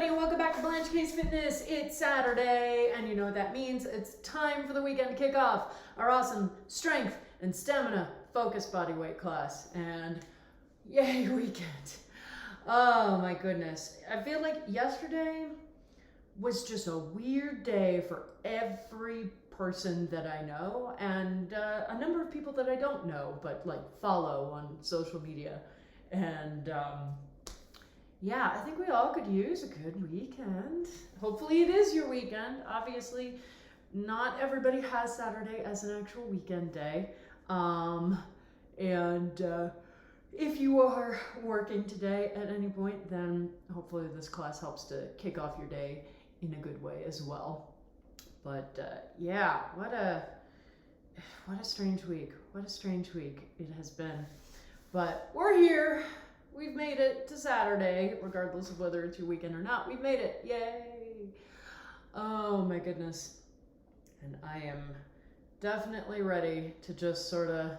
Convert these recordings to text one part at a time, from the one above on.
everybody, and welcome back to Blanche Fitness. It's Saturday, and you know what that means. It's time for the weekend kickoff, our awesome strength and stamina focused bodyweight class. And yay, weekend. Oh my goodness. I feel like yesterday was just a weird day for every person that I know, and a number of people that I don't know, but like follow on social media. And yeah, I think we all could use a good weekend. Hopefully it is your weekend. Obviously, not everybody has Saturday as an actual weekend day. If you are working today at any point, then hopefully this class helps to kick off your day in a good way as well. But yeah, what a strange week. What a strange week it has been. But we're here. We've made it to Saturday, regardless of whether it's your weekend or not. We've made it. Yay. Oh my goodness. And I am definitely ready to just sort of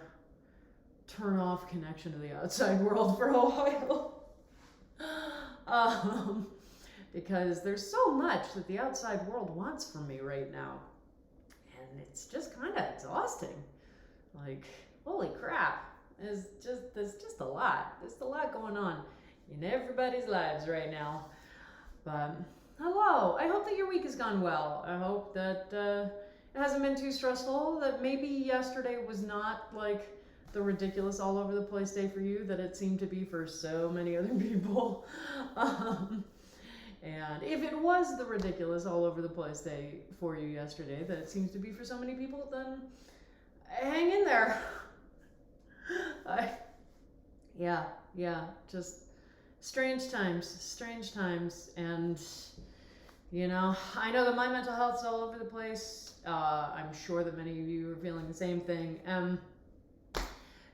turn off connection to the outside world for a while. Because there's so much that the outside world wants from me right now. And it's just kind of exhausting. Like, holy crap. There's just a lot. There's a lot going on in everybody's lives right now. But hello. I hope that your week has gone well. I hope that it hasn't been too stressful. That maybe yesterday was not like the ridiculous all over the place day for you that it seemed to be for so many other people. And if it was the ridiculous all over the place day for you yesterday that it seems to be for so many people, then hang in there. Just strange times, and you know, I know that my mental health's all over the place. I'm sure that many of you are feeling the same thing.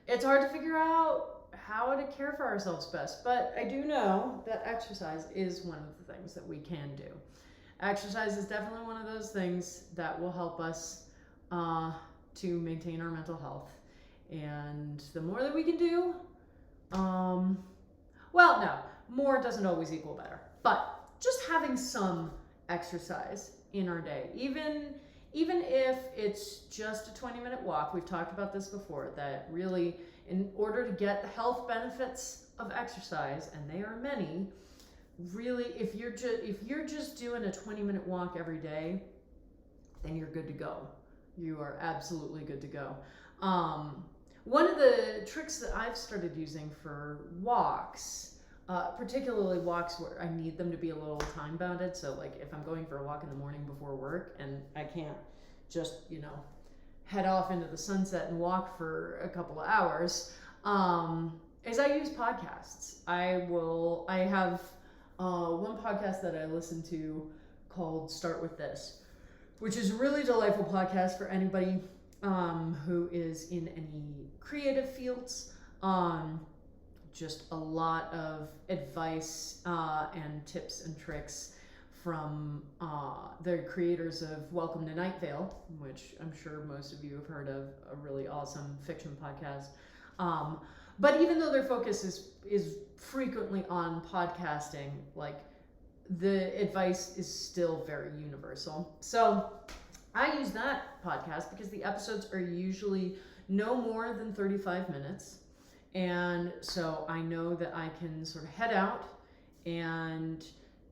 It's hard to figure out how to care for ourselves best, but I do know that exercise is one of the things that we can do. Exercise is definitely one of those things that will help us to maintain our mental health. And the more that we can do, more doesn't always equal better. But just having some exercise in our day, even if it's just a 20-minute walk, we've talked about this before, that really in order to get the health benefits of exercise, and they are many, really if you're just doing a 20-minute walk every day, then you're good to go. You are absolutely good to go. One of the tricks that I've started using for walks, particularly walks where I need them to be a little time bounded, so like if I'm going for a walk in the morning before work and I can't just, head off into the sunset and walk for a couple of hours, is I use podcasts. I have one podcast that I listen to called Start With This, which is a really delightful podcast for anybody who is in any creative fields. Just a lot of advice and tips and tricks from the creators of Welcome to Night Vale, which I'm sure most of you have heard of, a really awesome fiction podcast. But even though their focus is frequently on podcasting, like the advice is still very universal. So I use that podcast because the episodes are usually no more than 35 minutes. And so I know that I can sort of head out and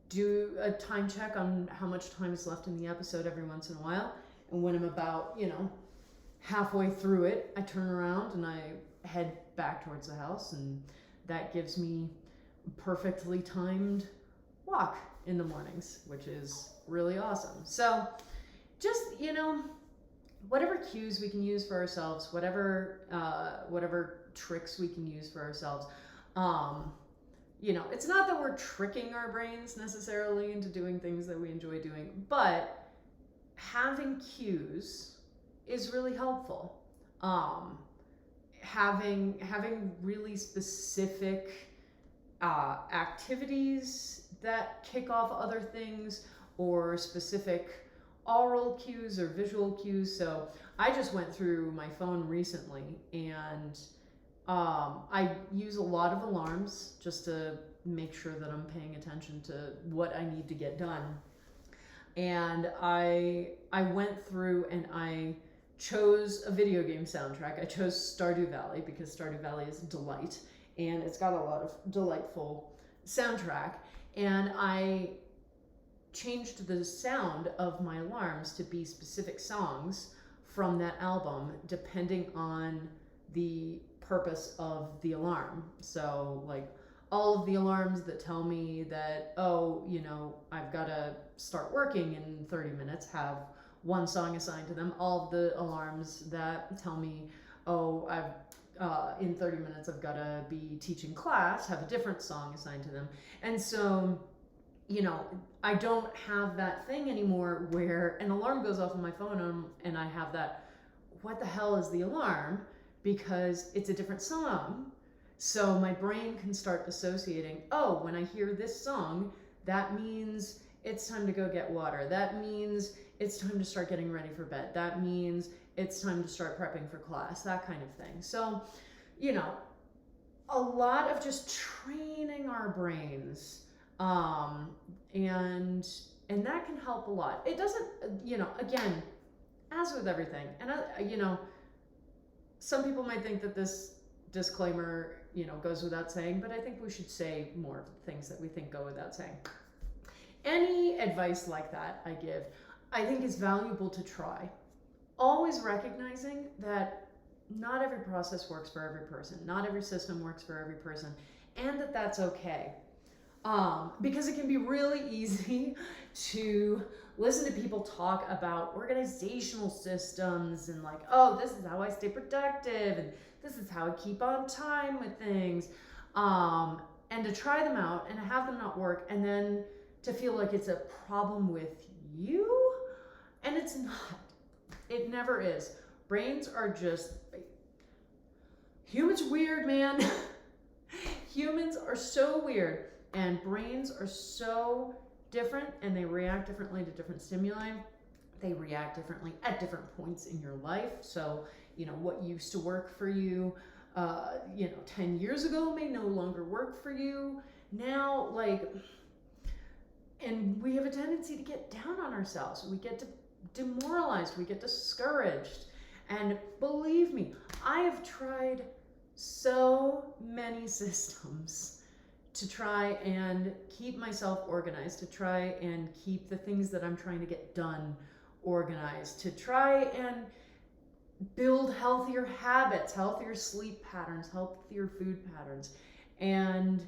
do a time check on how much time is left in the episode every once in a while. And when I'm about, halfway through it, I turn around and I head back towards the house. And that gives me a perfectly timed walk in the mornings, which is really awesome. So just, whatever cues we can use for ourselves, whatever tricks we can use for ourselves. It's not that we're tricking our brains necessarily into doing things that we enjoy doing, but having cues is really helpful. Having really specific activities that kick off other things, or specific oral cues or visual cues. So I just went through my phone recently, and I use a lot of alarms just to make sure that I'm paying attention to what I need to get done. And I went through and I chose a video game soundtrack. I chose Stardew Valley because Stardew Valley is a delight, and it's got a lot of delightful soundtrack. And I changed the sound of my alarms to be specific songs from that album, depending on the purpose of the alarm. So like all of the alarms that tell me that, oh, you know, I've got to start working in 30 minutes have one song assigned to them. All of the alarms that tell me, oh, in 30 minutes I've got to be teaching class, have a different song assigned to them. And so, you know, I don't have that thing anymore where an alarm goes off on my phone and I have that, what the hell is the alarm? Because it's a different song. So my brain can start associating, oh, when I hear this song, that means it's time to go get water. That means it's time to start getting ready for bed. That means it's time to start prepping for class, that kind of thing. So, you know, a lot of just training our brains, and that can help a lot. It doesn't, you know, again, as with everything, and you know, some people might think that this disclaimer, you know, goes without saying, but I think we should say more of the things that we think go without saying. Any advice like that I give, I think is valuable to try. Always recognizing that not every process works for every person, not every system works for every person, and that that's okay. Because it can be really easy to listen to people talk about organizational systems and like, oh, this is how I stay productive and this is how I keep on time with things, and to try them out and to have them not work and then to feel like it's a problem with you, and it's not. It never is. Brains are just, humans weird, man. Humans are so weird, and brains are so different, and they react differently to different stimuli. They react differently at different points in your life. So, you know, what used to work for you, 10 years ago may no longer work for you now. Like, and we have a tendency to get down on ourselves. We get demoralized. We get discouraged. And believe me, I have tried so many systems to try and keep myself organized, to try and keep the things that I'm trying to get done organized, to try and build healthier habits, healthier sleep patterns, healthier food patterns. And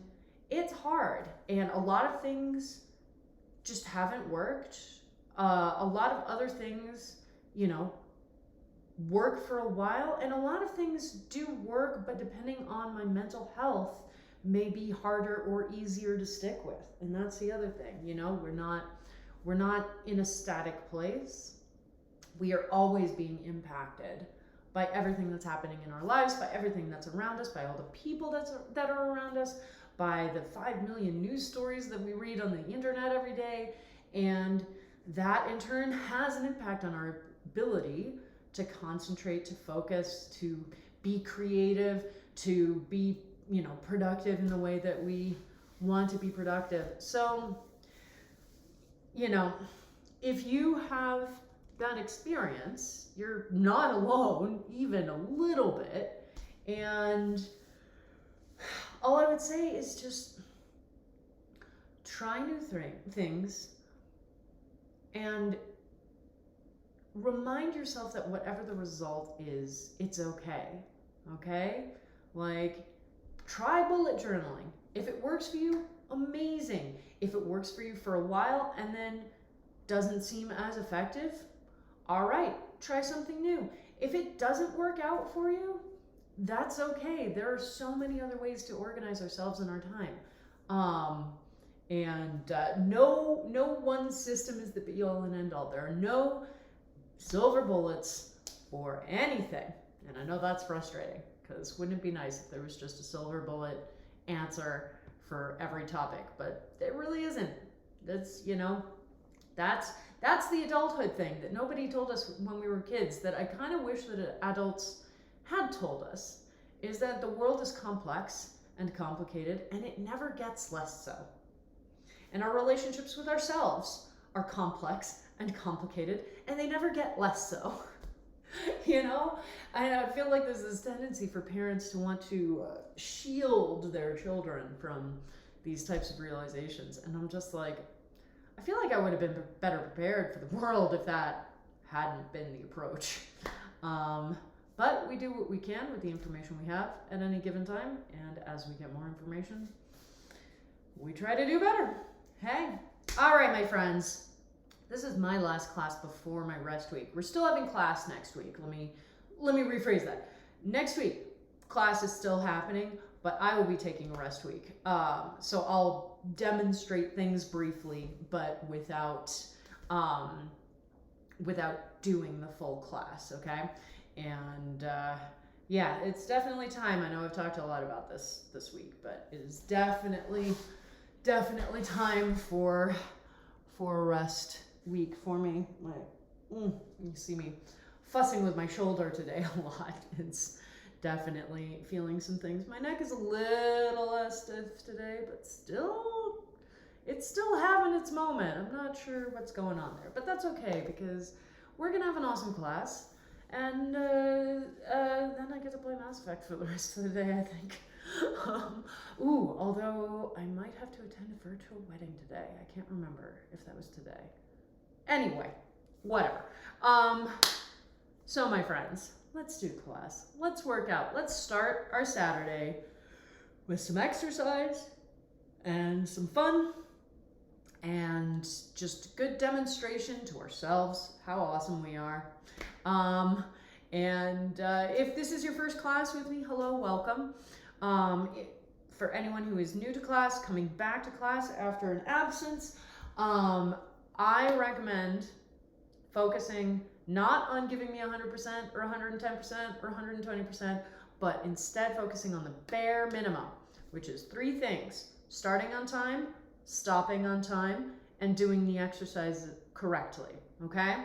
it's hard. And a lot of things just haven't worked. A lot of other things, you know, work for a while, and a lot of things do work, but depending on my mental health, may be harder or easier to stick with. And that's the other thing, you know, we're not in a static place. We are always being impacted by everything that's happening in our lives, by everything that's around us, by all the people that are around us, by the 5 million news stories that we read on the internet every day. And that in turn has an impact on our ability to concentrate, to focus, to be creative, to be, you know, productive in the way that we want to be productive. So, you know, if you have that experience, you're not alone, even a little bit. And all I would say is just try new things and remind yourself that whatever the result is, it's okay. Okay? Like, try bullet journaling. If it works for you, amazing. If it works for you for a while and then doesn't seem as effective, all right, try something new. If it doesn't work out for you, that's okay. There are so many other ways to organize ourselves in our time. No one system is the be all and end all. There are no silver bullets for anything. And I know that's frustrating, because wouldn't it be nice if there was just a silver bullet answer for every topic? But there really isn't. That's, you know, that's the adulthood thing that nobody told us when we were kids, that I kind of wish that adults had told us, is that the world is complex, and complicated, and it never gets less so. And our relationships with ourselves are complex and complicated, and they never get less so. You know, I feel like there's this tendency for parents to want to shield their children from these types of realizations, and I'm just like, I feel like I would have been better prepared for the world if that hadn't been the approach. But we do what we can with the information we have at any given time, and as we get more information, we try to do better. Hey, all right, my friends. This is my last class before my rest week. We're still having class next week. Let me rephrase that. Next week, class is still happening, but I will be taking a rest week. So I'll demonstrate things briefly, but without doing the full class, okay? And yeah, it's definitely time. I know I've talked a lot about this week, but it is definitely time for a rest week for me. You see me fussing with my shoulder today a lot. It's definitely feeling some things. My neck is a little less stiff today, but it's still having its moment. I'm not sure what's going on there, but that's okay because we're gonna have an awesome class, and then I get to play Mass Effect for the rest of the day, I think. Although I might have to attend a virtual wedding today. I can't remember if that was today. Anyway, whatever. So my friends, let's do class. Let's work out. Let's start our Saturday with some exercise and some fun and just good demonstration to ourselves how awesome we are. If this is your first class with me, hello, welcome. For anyone who is new to class, coming back to class after an absence, I recommend focusing not on giving me 100% or 110% or 120%, but instead focusing on the bare minimum, which is 3 things: starting on time, stopping on time, and doing the exercise correctly, okay?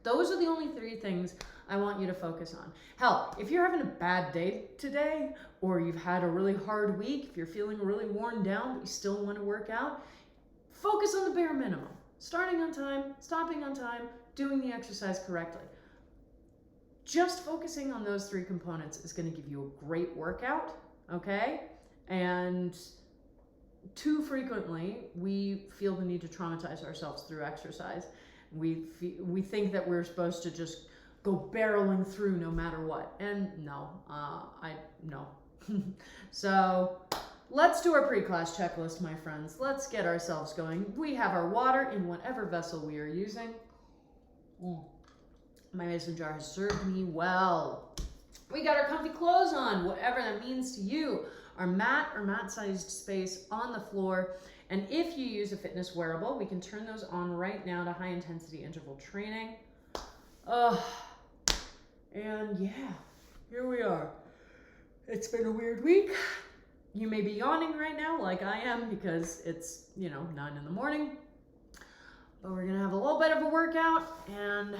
Those are the only 3 things I want you to focus on. Hell, if you're having a bad day today, or you've had a really hard week, if you're feeling really worn down, but you still want to work out, focus on the bare minimum. Starting on time, stopping on time, doing the exercise correctly. Just focusing on those 3 components is going to give you a great workout, okay? And too frequently, we feel the need to traumatize ourselves through exercise. We think that we're supposed to just go barreling through no matter what. And no. So let's do our pre-class checklist, my friends. Let's get ourselves going. We have our water in whatever vessel we are using. My mason jar has served me well. We got our comfy clothes on, whatever that means to you. Our mat or mat-sized space on the floor. And if you use a fitness wearable, we can turn those on right now to high-intensity interval training. And yeah, here we are. It's been a weird week. You may be yawning right now like I am because it's, 9 in the morning. But we're gonna have a little bit of a workout and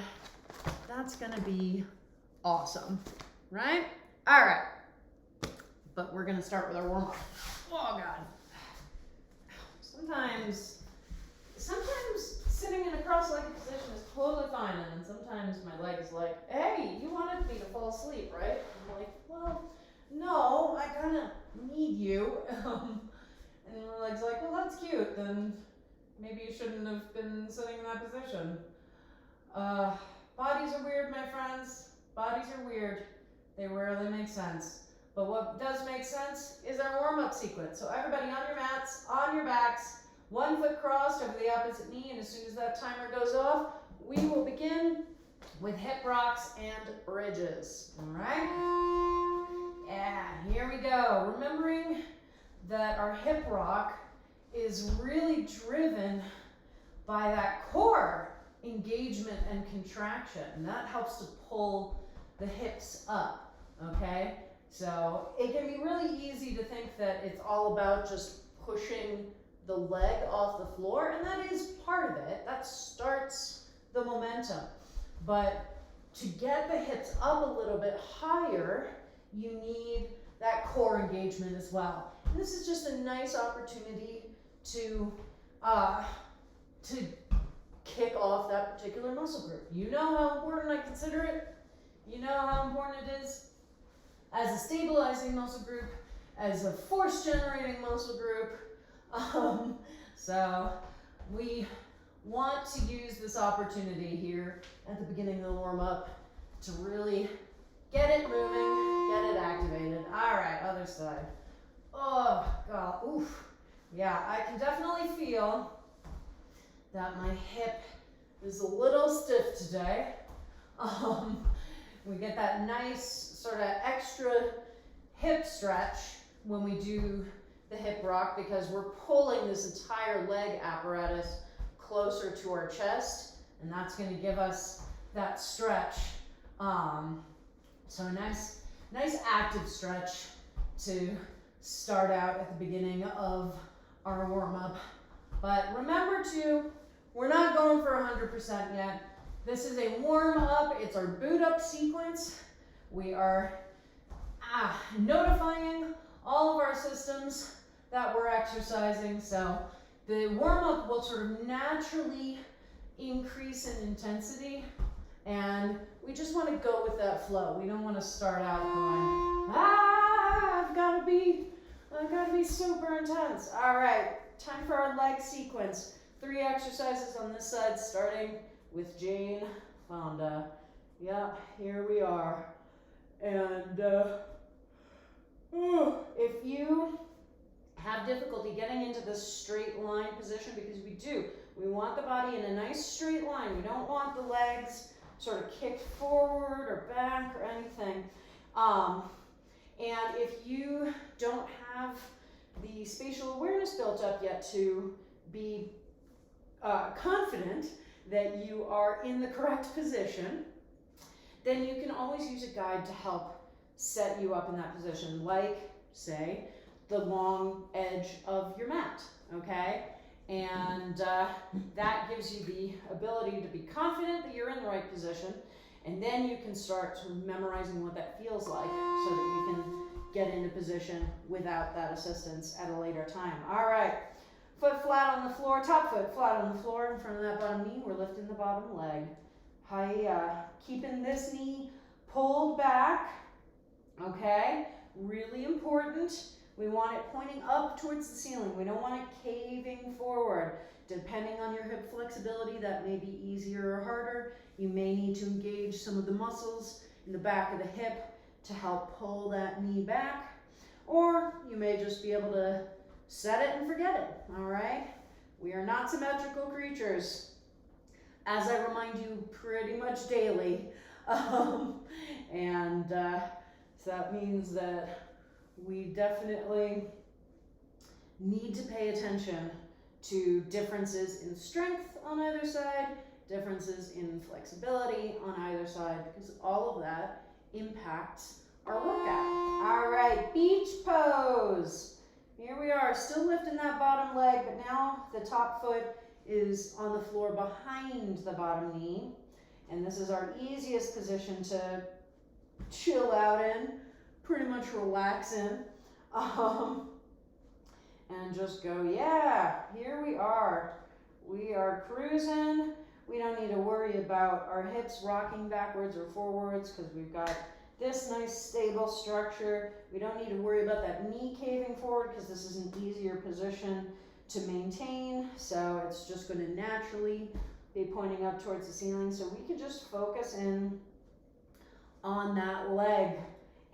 that's gonna be awesome, right? All right, but we're gonna start with our warm-up. Oh God. Sometimes sitting in a cross-legged position is totally fine, and then sometimes my leg is like, hey, you wanted me to fall asleep, right? I'm like, well, no, I kind of need you. And my leg's like, well, that's cute, then maybe you shouldn't have been sitting in that position. Bodies are weird, my friends. Bodies are weird. They rarely make sense. But what does make sense is our warm-up sequence. So everybody on your mats, on your backs, 1 foot crossed over the opposite knee, and as soon as that timer goes off, we will begin with hip rocks and bridges. All right? Yeah, here we go. Remembering that our hip rock is really driven by that core engagement and contraction, and that helps to pull the hips up, okay? So it can be really easy to think that it's all about just pushing the leg off the floor, and that is part of it. That starts the momentum. But to get the hips up a little bit higher, you need that core engagement as well. And this is just a nice opportunity to kick off that particular muscle group. You know how important I consider it. You know how important it is as a stabilizing muscle group, as a force generating muscle group. So we want to use this opportunity here at the beginning of the warm up to really get it moving, get it activated. All right, other side. Oh God, oof. Yeah, I can definitely feel that my hip is a little stiff today. We get that nice sort of extra hip stretch when we do the hip rock because we're pulling this entire leg apparatus closer to our chest, and that's going to give us that stretch. So nice active stretch to start out at the beginning of our warm-up. But remember too, we're not going for 100% yet. This is a warm-up, it's our boot up sequence. We are notifying all of our systems that we're exercising. So the warm-up will sort of naturally increase in intensity, and we just want to go with that flow. We don't want to start out going, I've got to be super intense. All right, time for our leg sequence. 3 exercises on this side, starting with Jane Fonda. Yeah, here we are. And if you have difficulty getting into this straight line position, because we want the body in a nice straight line. We don't want the legs sort of kicked forward or back or anything. And if you don't have the spatial awareness built up yet to be confident that you are in the correct position, then you can always use a guide to help set you up in that position, like, say, the long edge of your mat, okay? And that gives you the ability to be confident that you're in the right position, and then you can start sort of memorizing what that feels like so that you can get into position without that assistance at a later time. All right, foot flat on the floor, top foot flat on the floor in front of that bottom knee. We're lifting the bottom leg. Hiya. Keeping this knee pulled back, okay? Really important. We want it pointing up towards the ceiling. We don't want it caving forward. Depending on your hip flexibility, that may be easier or harder. You may need to engage some of the muscles in the back of the hip to help pull that knee back. Or you may just be able to set it and forget it, all right? We are not symmetrical creatures, as I remind you pretty much daily. So that means that we definitely need to pay attention to differences in strength on either side, differences in flexibility on either side, because all of that impacts our workout. All right, beach pose. Here we are, still lifting that bottom leg, but now the top foot is on the floor behind the bottom knee. And this is our easiest position to chill out in, pretty much relax in. And just go, yeah, here we are. We are cruising. We don't need to worry about our hips rocking backwards or forwards because we've got this nice stable structure. We don't need to worry about that knee caving forward because this is an easier position to maintain. So it's just going to naturally be pointing up towards the ceiling. So we can just focus in on that leg.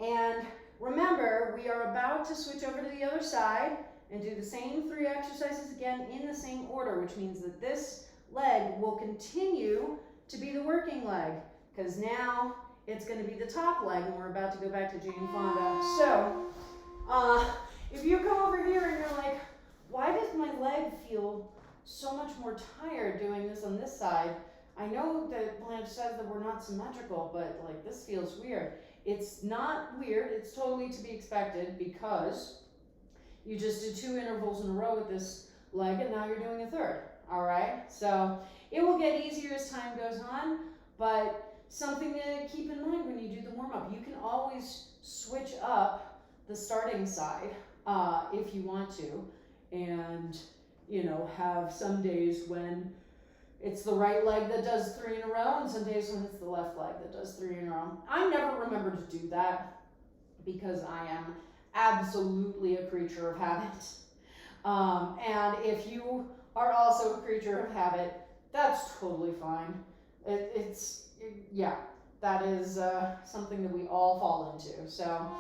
And remember, we are about to switch over to the other side and do the same 3 exercises again in the same order, which means that this leg will continue to be the working leg because now it's going to be the top leg and we're about to go back to Jane Fonda. So if you come over here and you're like, why does my leg feel so much more tired doing this on this side? I know that Blanche says that we're not symmetrical, but like this feels weird. It's not weird, it's totally to be expected because you just did 2 intervals in a row with this leg and now you're doing a 3rd, all right? So it will get easier as time goes on, but something to keep in mind when you do the warm-up, you can always switch up the starting side if you want to, and have some days when it's the right leg that does 3 in a row, and some days when it's the left leg that does 3 in a row. I never remember to do that because I am absolutely a creature of habit. And if you are also a creature of habit, that's totally fine. That is something that we all fall into. So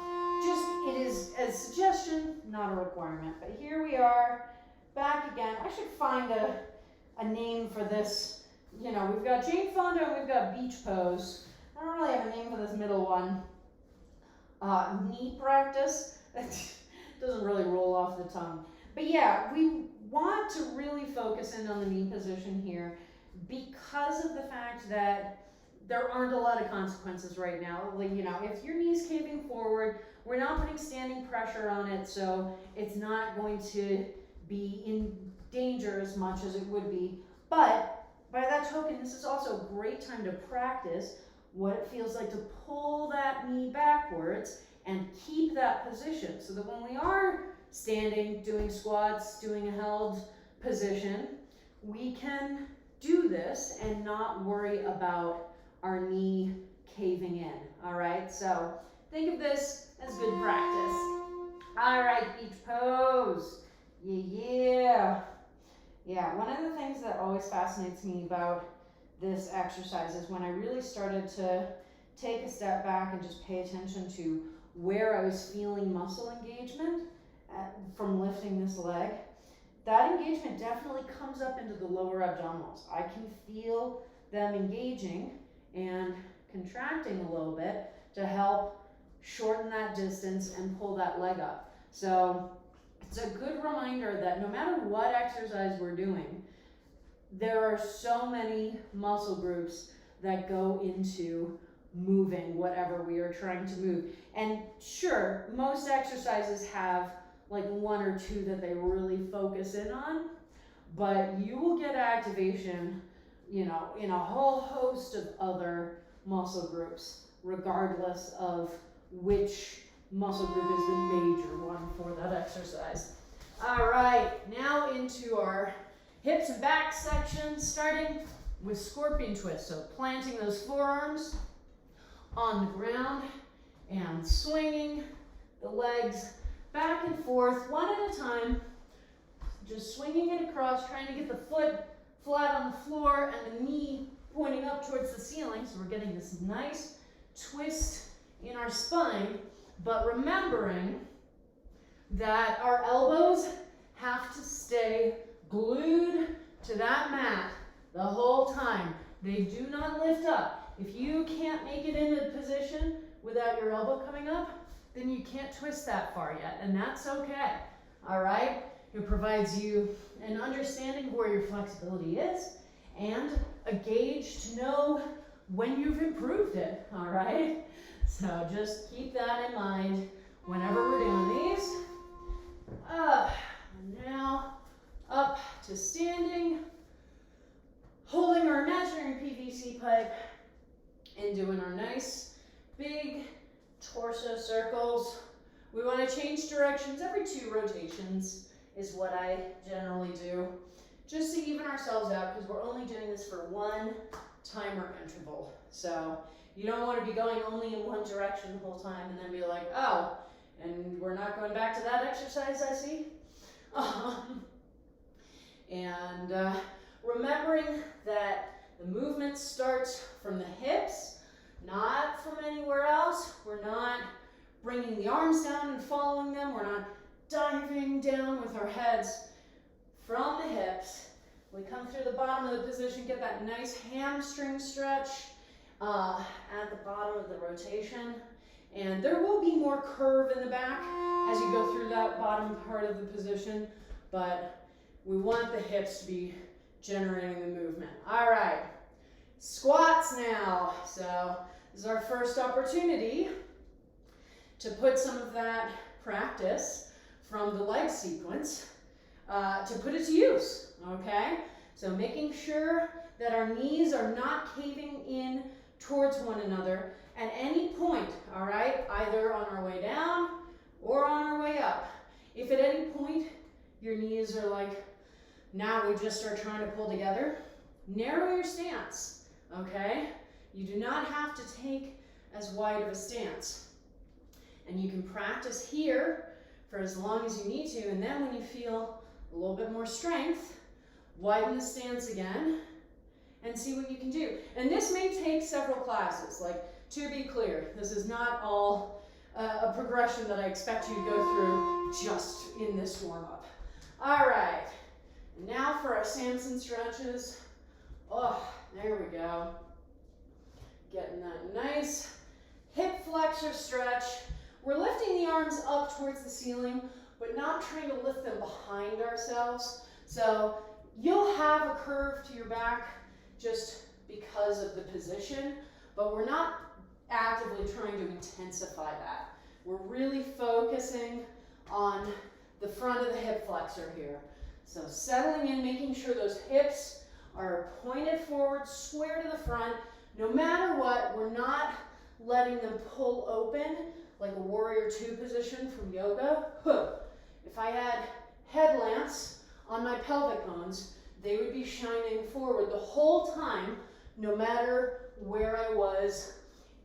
it is a suggestion, not a requirement. But here we are, back again. I should find a name for this. We've got Jane Fonda and we've got beach pose. I don't really have a name for this middle one. Knee practice. It doesn't really roll off the tongue. But yeah, we want to really focus in on the knee position here because of the fact that there aren't a lot of consequences right now. If your knee's caving forward, we're not putting standing pressure on it, so it's not going to be in danger as much as it would be. But by that token, this is also a great time to practice what it feels like to pull that knee backwards and keep that position, so that when we are standing, doing squats, doing a held position, we can do this and not worry about our knee caving in. All right, so think of this as good practice. All right, beach pose. Yeah. One of the things that always fascinates me about this exercise is when I really started to take a step back and just pay attention to where I was feeling muscle engagement from lifting this leg. That engagement definitely comes up into the lower abdominals. I can feel them engaging and contracting a little bit to help shorten that distance and pull that leg up. So it's a good reminder that no matter what exercise we're doing, there are so many muscle groups that go into moving whatever we are trying to move. And sure, most exercises have like 1 or 2 that they really focus in on, but you will get activation, in a whole host of other muscle groups, regardless of which muscle group is the major one for that exercise. All right, now into our hips and back section, starting with scorpion twist. So planting those forearms on the ground and swinging the legs back and forth, one at a time, just swinging it across, trying to get the foot flat on the floor and the knee pointing up towards the ceiling. So we're getting this nice twist in our spine, but remembering that our elbows have to stay glued to that mat the whole time. They do not lift up. If you can't make it into position without your elbow coming up, then you can't twist that far yet, and that's okay. All right? It provides you an understanding of where your flexibility is and a gauge to know when you've improved it. All right? So just keep that in mind whenever we're doing these. Now up to standing, holding our imaginary PVC pipe and doing our nice big torso circles. We want to change directions every 2 rotations is what I generally do, just to even ourselves out, because we're only doing this for 1 timer interval. So you don't want to be going only in one direction the whole time and then be like, oh, and we're not going back to that exercise, I see. Remembering that the movement starts from the hips, not from anywhere else. We're not bringing the arms down and following them. We're not diving down with our heads from the hips. We come through the bottom of the position, get that nice hamstring stretch at the bottom of the rotation. And there will be more curve in the back as you go through that bottom part of the position, but we want the hips to be generating the movement. All right, squats now. So this is our first opportunity to put some of that practice from the leg sequence to put it to use, okay? So making sure that our knees are not caving in towards one another at any point, all right? Either on our way down or If at any point your knees are like, now we just start trying to pull together, narrow your stance, okay? You do not have to take as wide of a stance. And you can practice here for as long as you need to, and then when you feel a little bit more strength, widen the stance again and see what you can do. And this may take several classes. Like, to be clear, this is not all a progression that I expect you to go through just in this warm-up. All right, now for our Samson stretches. Oh, there we go. Getting that nice hip flexor stretch. We're lifting the arms up towards the ceiling, but not trying to lift them behind ourselves. So you'll have a curve to your back just because of the position, but we're not actively trying to intensify that. We're really focusing on the front of the hip flexor here. So settling in, making sure those hips are pointed forward, square to the front. No matter what, we're not letting them pull open like a warrior two position from yoga. If I had headlamps on my pelvic bones, they would be shining forward the whole time, no matter where I was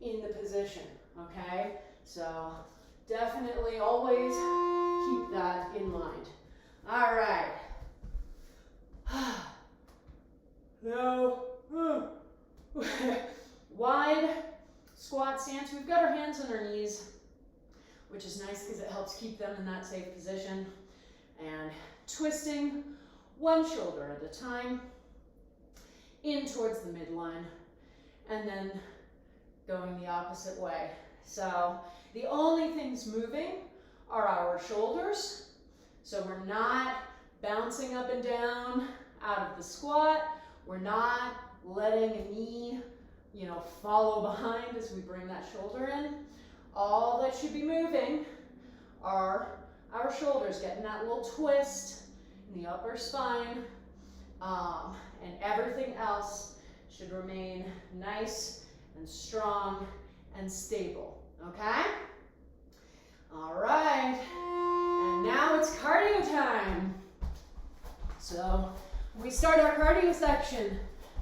in the position, okay? So definitely always keep that in mind. All right. Now, wide squat stance. We've got our hands on our knees, which is nice because it helps keep them in that safe position. And twisting one shoulder at a time in towards the midline, and then going the opposite way. So the only things moving are our shoulders. So we're not bouncing up and down out of the squat. We're not letting a knee, follow behind as we bring that shoulder in. All that should be moving are our shoulders, getting that little twist in the upper spine, and everything else should remain nice and strong and stable, okay? All right, and now it's cardio time. So we start our cardio section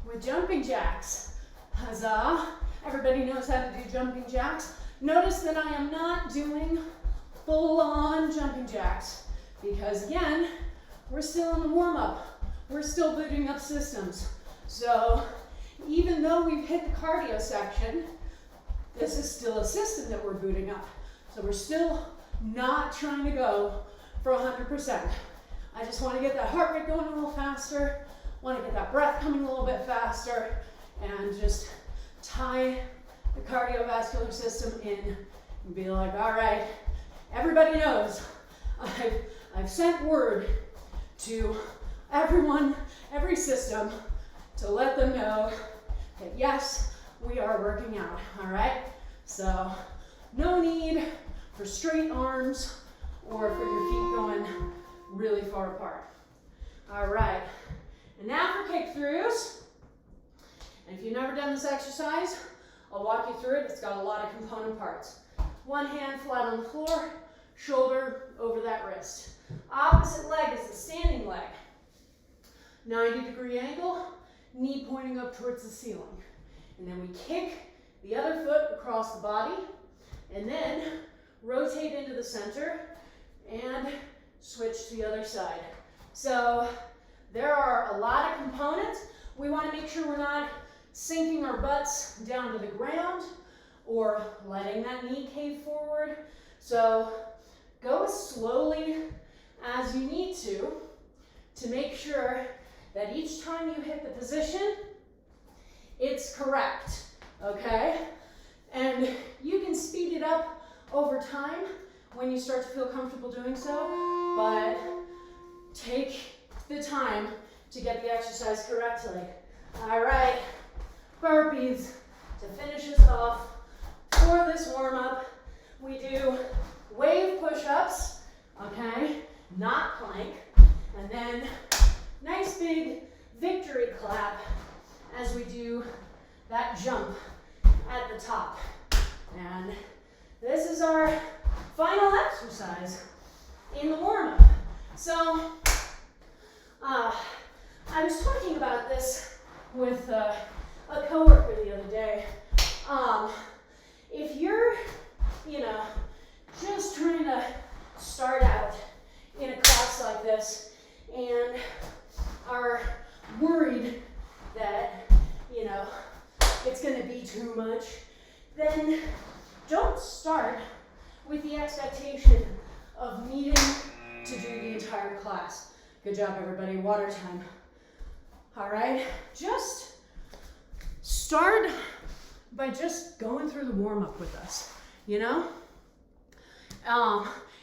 with jumping jacks. Huzzah! Everybody knows how to do jumping jacks. Notice that I am not doing full-on jumping jacks because, again, we're still in the warm-up. We're still booting up systems. So even though we've hit the cardio section, this is still a system that we're booting up. So we're still not trying to go for 100%. I just want to get that heart rate going a little faster, want to get that breath coming a little bit faster, and just tie the cardiovascular system in and be like, all right, everybody knows I've sent word to everyone, every system, to let them know that yes, we are working out, all right? So no need for straight arms or for your feet going really far apart. All right, and now for kick throughs. And if you've never done this exercise, I'll walk you through it. It's got a lot of component parts. One hand flat on the floor, shoulder over that wrist. Opposite leg is the standing leg. 90-degree angle, knee pointing up towards the ceiling. And then we kick the other foot across the body, and then rotate into the center and switch to the other side. So there are a lot of components. We want to make sure we're not sinking our butts down to the ground or letting that knee cave forward. So go as slowly as you need to make sure that each time you hit the position, it's correct, okay? And you can speed it up over time when you start to feel comfortable doing so, but take the time to get the exercise correctly. All right, burpees to finish us off. For this warm-up, we do wave push-ups, okay, not plank, and then nice big victory clap as we do that jump at the top. And this is our final exercise in the warm-up. So, I was talking about this with a coworker the other day. If you're, just trying to start out in a class like this and are worried that, it's going to be too much, then don't start with the expectation of needing to do the entire class. Good job, everybody. Water time. All right? Just start by just going through the warm-up with us,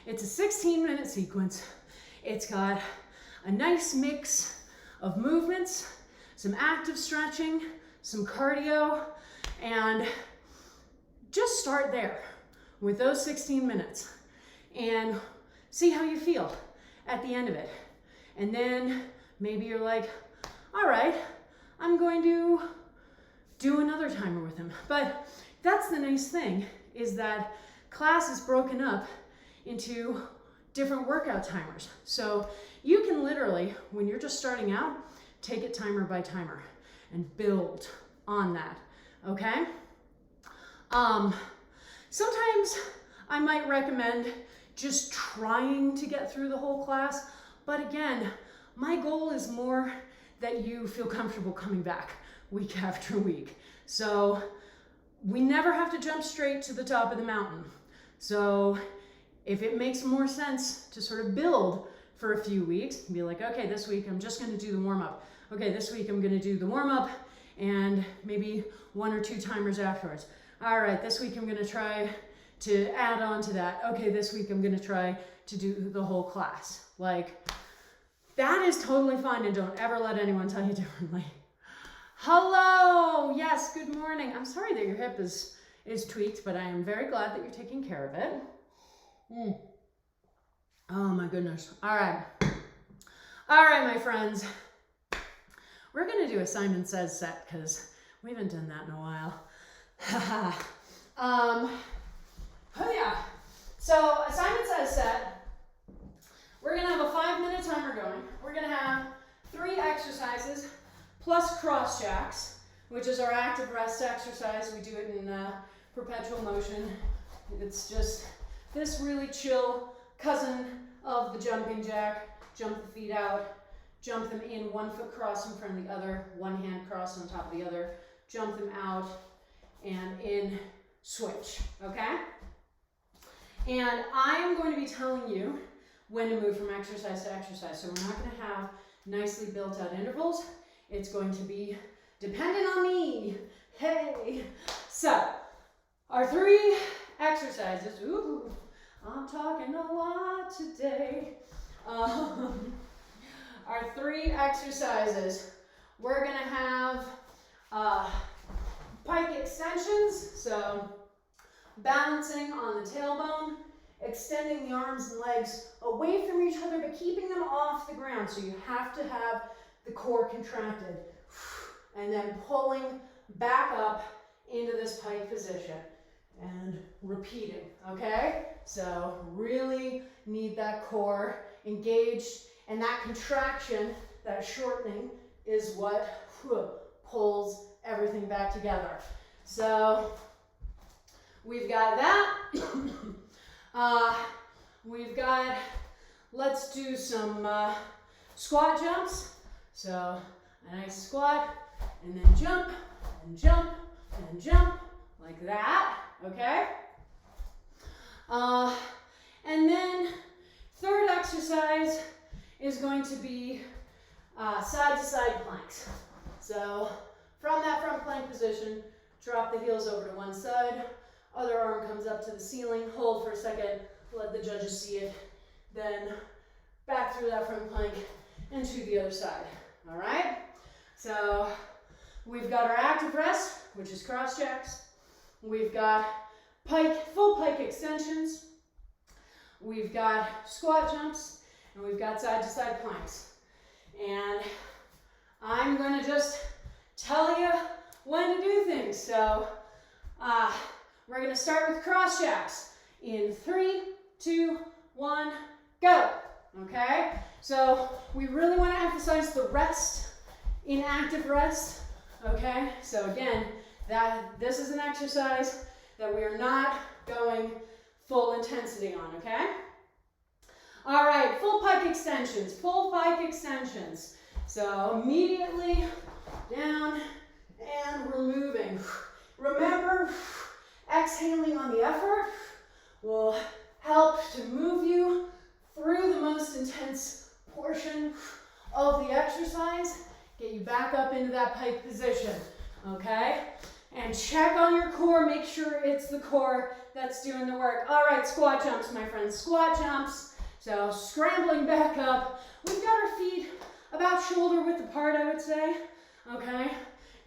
It's a 16-minute sequence. It's got a nice mix of movements, some active stretching, some cardio, and just start there with those 16 minutes and see how you feel at the end of it. And then maybe you're like, all right, I'm going to do another timer with him. But that's the nice thing, is that class is broken up into different workout timers. So you can literally, when you're just starting out, take it timer by timer and build on that, okay? Sometimes I might recommend just trying to get through the whole class, but again, my goal is more that you feel comfortable coming back week after week. So we never have to jump straight to the top of the mountain. So if it makes more sense to sort of build for a few weeks, be like, okay, this week I'm just gonna do the warm-up. Okay, this week I'm gonna do the warm-up and maybe 1 or 2 timers afterwards. All right, this week I'm gonna try to add on to that. Okay, this week I'm gonna try to do the whole class. Like, that is totally fine, and don't ever let anyone tell you differently. Hello, yes, good morning. I'm sorry that your hip is tweaked, but I am very glad that you're taking care of it. Oh my goodness. All right, my friends. We're gonna do a Simon Says set because we haven't done that in a while. Oh yeah. So a Simon Says set. We're gonna have a 5-minute timer going. We're gonna have 3 exercises plus cross jacks, which is our active rest exercise. We do it in perpetual motion. It's just this really chill cousin of the jumping jack. Jump the feet out, jump them in, 1 foot cross in front of the other, 1 hand cross on top of the other, jump them out and in, switch, okay? And I am going to be telling you when to move from exercise to exercise. So we're not going to have nicely built out intervals. It's going to be dependent on me. Hey! So, our 3 exercises, ooh, I'm talking a lot today. Our 3 exercises, we're going to have pike extensions, so balancing on the tailbone, extending the arms and legs away from each other, but keeping them off the ground. So you have to have the core contracted, and then pulling back up into this pike position and repeating, okay? So really need that core engaged, and that contraction, that shortening, is what pulls everything back together. So we've got that. We've got, let's do some squat jumps. So a nice squat, and then jump, and jump, and jump, like that, okay? And then 3rd exercise is going to be side-to-side planks. So from that front plank position, drop the heels over to one side, other arm comes up to the ceiling, hold for a second, let the judges see it, then back through that front plank and to the other side, all right? So we've got our active rest, which is cross jacks. We've got full pike extensions. We've got squat jumps, and we've got side-to-side planks. And I'm going to just tell you when to do things. So we're going to start with cross jacks in 3, 2, 1, go. okay? So we really want to emphasize the rest, inactive rest, okay? So again, this is an exercise that we are not going full intensity on, okay? All right, full pike extensions, full pike extensions. So immediately down and we're moving. Remember, exhaling on the effort will help to move you through the most intense portion of the exercise, get you back up into that pike position, okay? And check on your core, make sure it's the core that's doing the work. All right, squat jumps, my friends, squat jumps. So scrambling back up. We've got our feet about shoulder width apart, I would say, okay?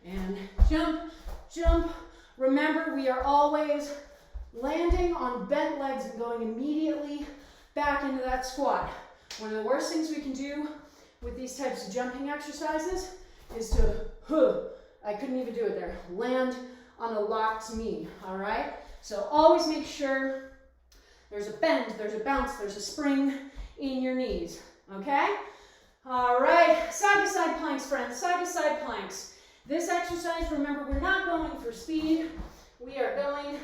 And jump, jump. Remember, we are always landing on bent legs and going immediately back into that squat. One of the worst things we can do with these types of jumping exercises is to, I couldn't even do it there, land on a locked knee, all right? So always make sure there's a bend, there's a bounce, there's a spring in your knees, okay? All right, side to side planks, friends, side to side planks. This exercise, remember, we're not going for speed. We are going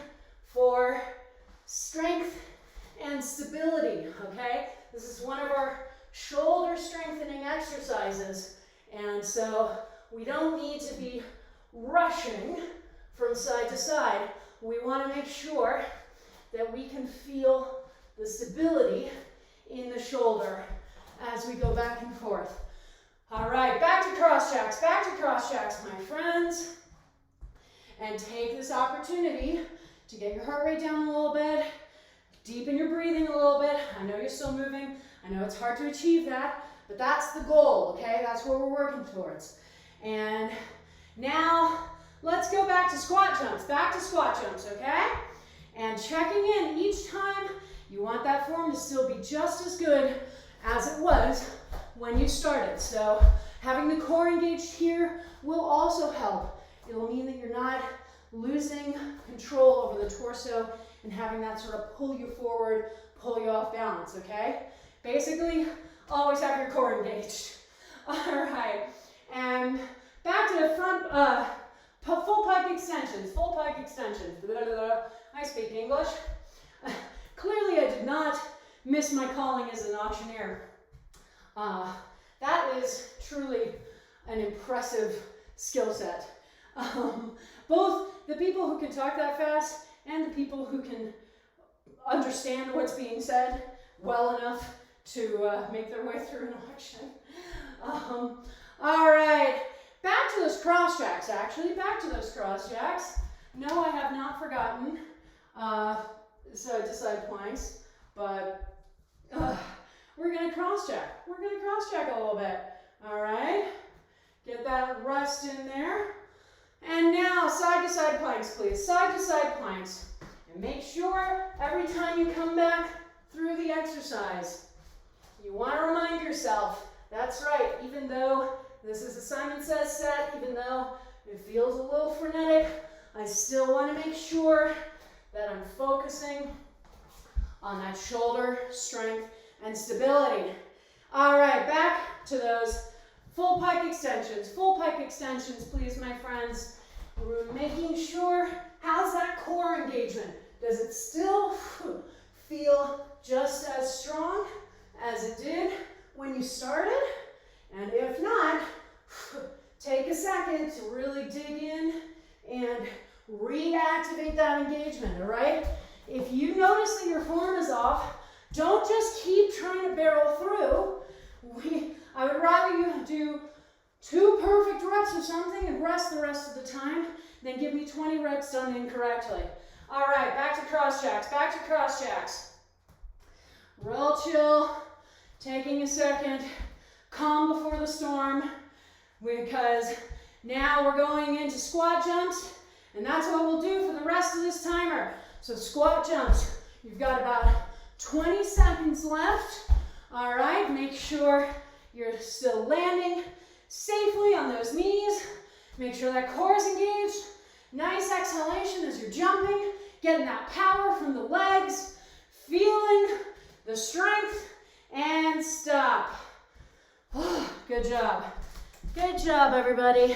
for strength and stability, okay? This is one of our shoulder strengthening exercises. And so we don't need to be rushing from side to side. We want to make sure that we can feel the stability in the shoulder as we go back and forth. All right, back to cross jacks, my friends. And take this opportunity to get your heart rate down a little bit, deepen your breathing a little bit. I know you're still moving. I know it's hard to achieve that, but that's the goal, okay? That's what we're working towards. And now let's go back to squat jumps, okay? And checking in each time, you want that form to still be just as good as it was when you started. So having the core engaged here will also help. It'll mean that you're not losing control over the torso and having that sort of pull you forward, pull you off balance, okay? Basically, always have your core engaged. All right, and back to the front, full pike extensions, I speak English. Clearly I did not miss my calling as an auctioneer. That is truly an impressive skill set. Both the people who can talk that fast and the people who can understand what's being said well enough to make their way through an auction. All right, back to those cross jacks, No, I have not forgotten side to side planks, but we're gonna cross jack. A little bit, all right? Get that rest in there. And now side to side planks, please, side to side planks. And make sure every time you come back through the exercise, you want to remind yourself, that's right, even though this is a Simon Says set, even though it feels a little frenetic, I still want to make sure that I'm focusing on that shoulder strength and stability. All right, back to those full pike extensions, please, my friends. We're making sure, how's that core engagement? Does it still feel just as strong as it did when you started? And if not, take a second to really dig in and reactivate that engagement, all right? If you notice that your form is off, don't just keep trying to barrel through. I would rather you do 2 perfect reps of something and rest the rest of the time than give me 20 reps done incorrectly. All right, back to cross jacks. Real chill, taking a second, calm before the storm, because now we're going into squat jumps, and that's what we'll do for the rest of this timer. So squat jumps, you've got about 20 seconds left. All right, make sure you're still landing safely on those knees. Make sure that core is engaged. Nice exhalation as you're jumping, getting that power from the legs, feeling the strength And stop. Good job. Good job, everybody.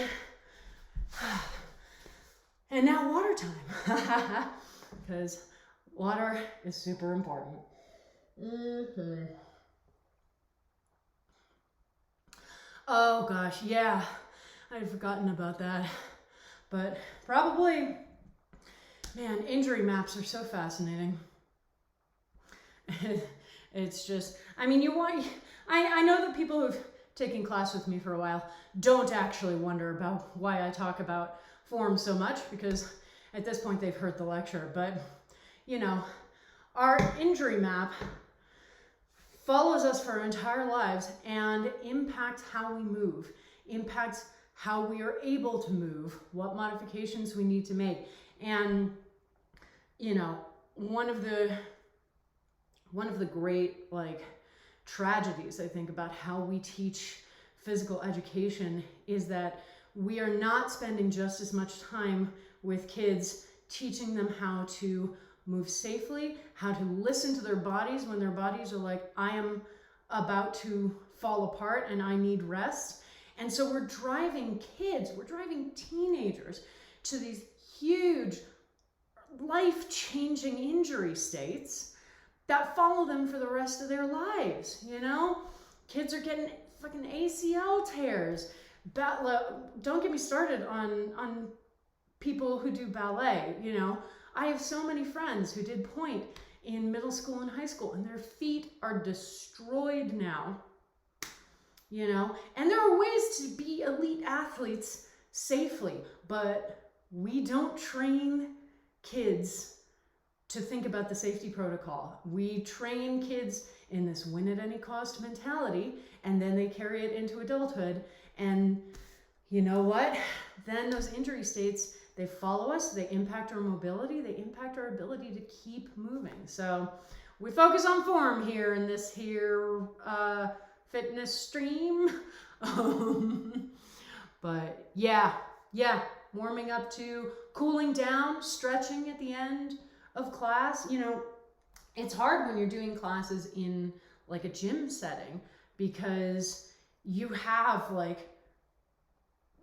And now water time. Because water is super important. Oh gosh, yeah. I'd forgotten about that. But probably, man, injury maps are so fascinating. It's just, I mean, I know that people who've taken class with me for a while don't actually wonder about why I talk about form so much, because at this point they've heard the lecture. But, you know, our injury map follows us for our entire lives and impacts how we move, impacts how we are able to move, what modifications we need to make. And, you know, one of the great, like, tragedies, I think, about how we teach physical education is that we are not spending just as much time with kids teaching them how to move safely, how to listen to their bodies when their bodies are like, I am about to fall apart and I need rest. And so we're driving kids, we're driving teenagers to these huge life-changing injury states that follow them for the rest of their lives, you know? Kids are getting fucking ACL tears. Don't get me started on people who do ballet, you know? I have so many friends who did pointe in middle school and high school, and their feet are destroyed now, you know? And there are ways to be elite athletes safely, but we don't train kids to think about the safety protocol. We train kids in this win at any cost mentality, and then they carry it into adulthood. And you know what? Then those injury states, they follow us, they impact our mobility, they impact our ability to keep moving. So we focus on form here in this here fitness stream. But yeah, warming up to cooling down, stretching at the end of class. You know, it's hard when you're doing classes in like a gym setting because you have like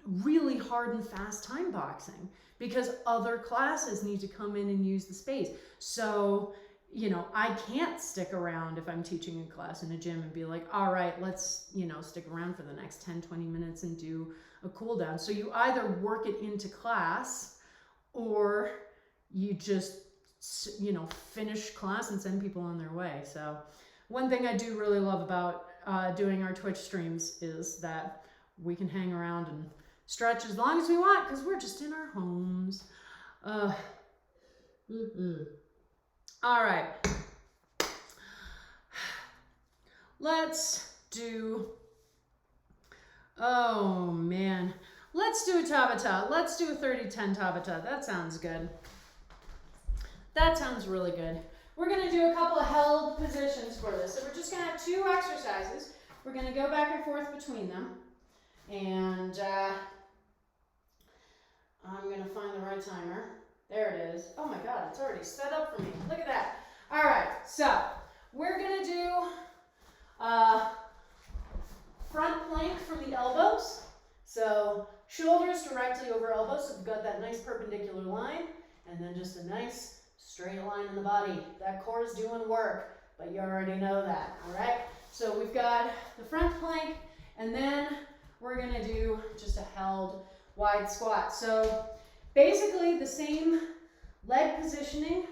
really hard and fast time boxing because other classes need to come in and use the space. So, you know, I can't stick around if I'm teaching a class in a gym and be like, all right, let's, you know, stick around for the next 10, 20 minutes and do a cool down. So you either work it into class or you just, you know, finish class and send people on their way. So one thing I do really love about doing our Twitch streams is that we can hang around and stretch as long as we want because we're just in our homes. All right. Let's do, oh man. Let's do a Tabata. Let's do a 30-10 Tabata. That sounds good. That sounds really good. We're gonna do a couple of held positions for this. So we're just gonna have 2 exercises. We're gonna go back and forth between them. And I'm gonna find the right timer. There it is. Oh my God, it's already set up for me. Look at that. All right, so we're gonna do front plank from the elbows. So shoulders directly over elbows, so we've got that nice perpendicular line, and then just a nice straight line in the body. That core is doing work, but you already know that, all right? So we've got the front plank, and then we're gonna do just a held wide squat. So basically the same leg positioning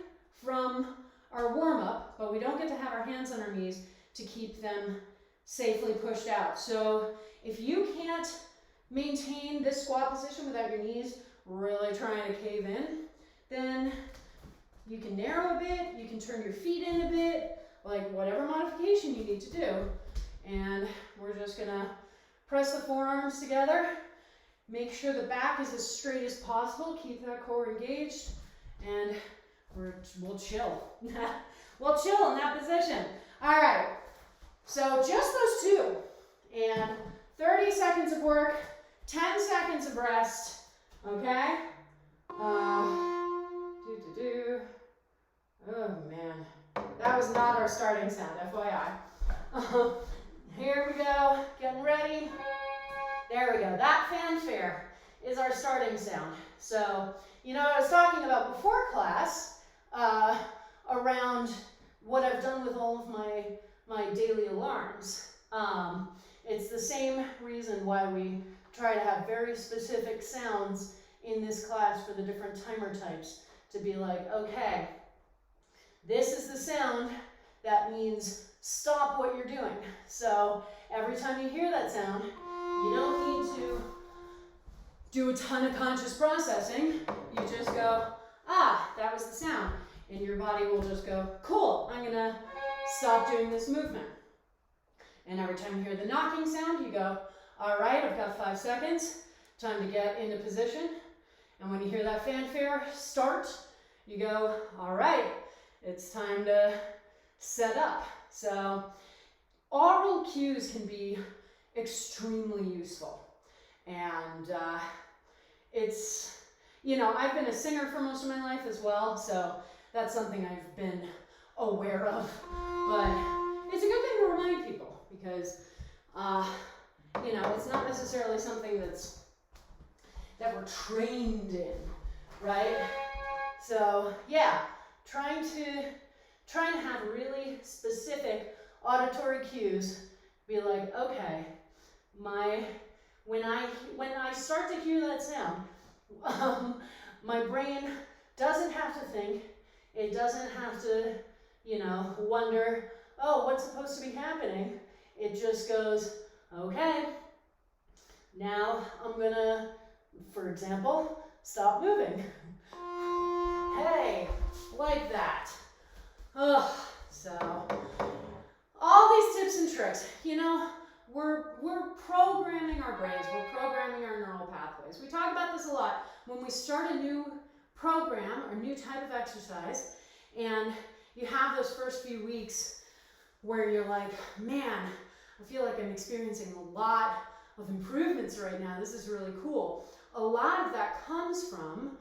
from our warm-up, but we don't get to have our hands on our knees to keep them safely pushed out. So if you can't maintain this squat position without your knees really trying to cave in, then you can narrow a bit, you can turn your feet in a bit, like whatever modification you need to do. And we're just gonna press the forearms together, make sure the back is as straight as possible, keep that core engaged, and we'll chill. We'll chill in that position. All right, so just those 2, and 30 seconds of work, 10 seconds of rest, okay? Oh man, that was not our starting sound, FYI. Here we go, getting ready. There we go. That fanfare is our starting sound. So, you know, I was talking about before class around what I've done with all of my daily alarms. It's the same reason why we try to have very specific sounds in this class for the different timer types, to be like, okay, this is the sound that means stop what you're doing. So every time you hear that sound, you don't need to do a ton of conscious processing. You just go, ah, that was the sound. And your body will just go, cool, I'm gonna stop doing this movement. And every time you hear the knocking sound, you go, all right, I've got 5 seconds, time to get into position. And when you hear that fanfare start, you go, all right, it's time to set up. So oral cues can be extremely useful. And it's, you know, I've been a singer for most of my life as well, so that's something I've been aware of. But it's a good thing to remind people because, you know, it's not necessarily something that we're trained in, right? So yeah, trying to have really specific auditory cues. Be like, okay, when I start to hear that sound, my brain doesn't have to think. It doesn't have to, you know, wonder, oh, what's supposed to be happening? It just goes, okay, now I'm gonna, for example, stop moving. Hey, like that. Ugh, so all these tips and tricks, you know, we're programming our brains, we're programming our neural pathways. We talk about this a lot when we start a new program or new type of exercise, and you have those first few weeks where you're like, man, I feel like I'm experiencing a lot of improvements right now. This is really cool. A lot of that comes from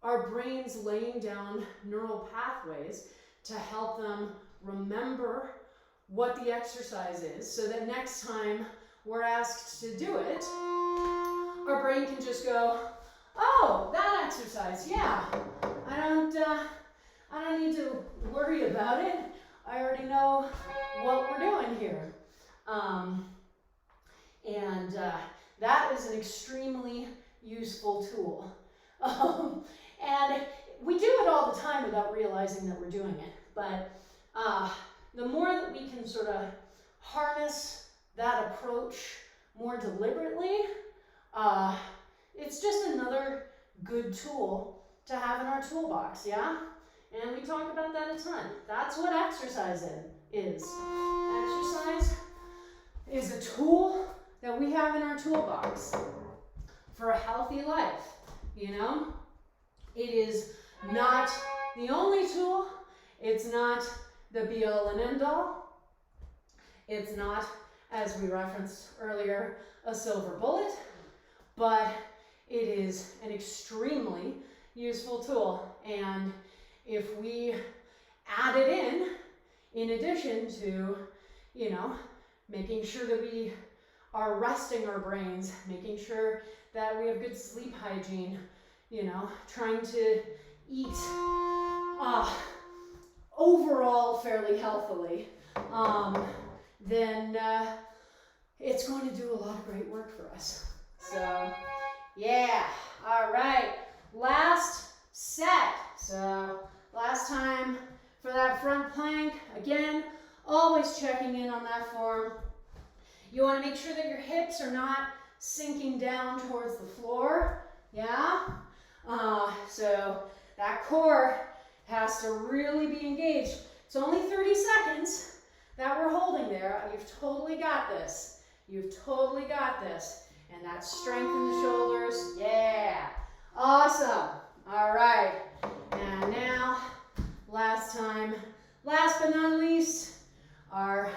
our brains laying down neural pathways to help them remember what the exercise is, so that next time we're asked to do it, our brain can just go, oh, that exercise, yeah, I don't need to worry about it. I already know what we're doing here. That is an extremely useful tool. And we do it all the time without realizing that we're doing it. But the more that we can sort of harness that approach more deliberately, it's just another good tool to have in our toolbox, yeah? And we talk about that a ton. That's what exercise is. Exercise is a tool that we have in our toolbox for a healthy life, you know? It is not the only tool. It's not the be-all and end-all. It's not, as we referenced earlier, a silver bullet, but it is an extremely useful tool. And if we add it in addition to, you know, making sure that we are resting our brains, making sure that we have good sleep hygiene, you know, trying to eat overall fairly healthily, then it's going to do a lot of great work for us. So, yeah, all right, last set. So, last time for that front plank, again, always checking in on that form. You want to make sure that your hips are not sinking down towards the floor, yeah? So that core has to really be engaged. It's only 30 seconds that we're holding there. You've totally got this. You've totally got this. And that strength in the shoulders, yeah. Awesome. All right. And now, last but not least, our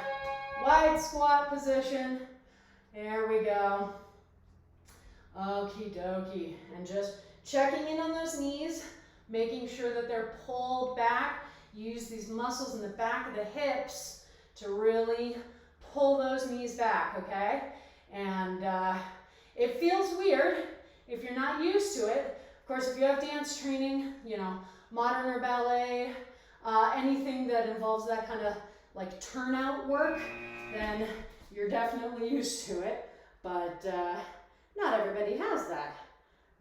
wide squat position. There we go. Okie dokie. And just checking in on those knees, making sure that they're pulled back. Use these muscles in the back of the hips to really pull those knees back, okay? And it feels weird if you're not used to it. Of course, if you have dance training, you know, modern or ballet, anything that involves that kind of like turnout work, then you're definitely used to it. But not everybody has that.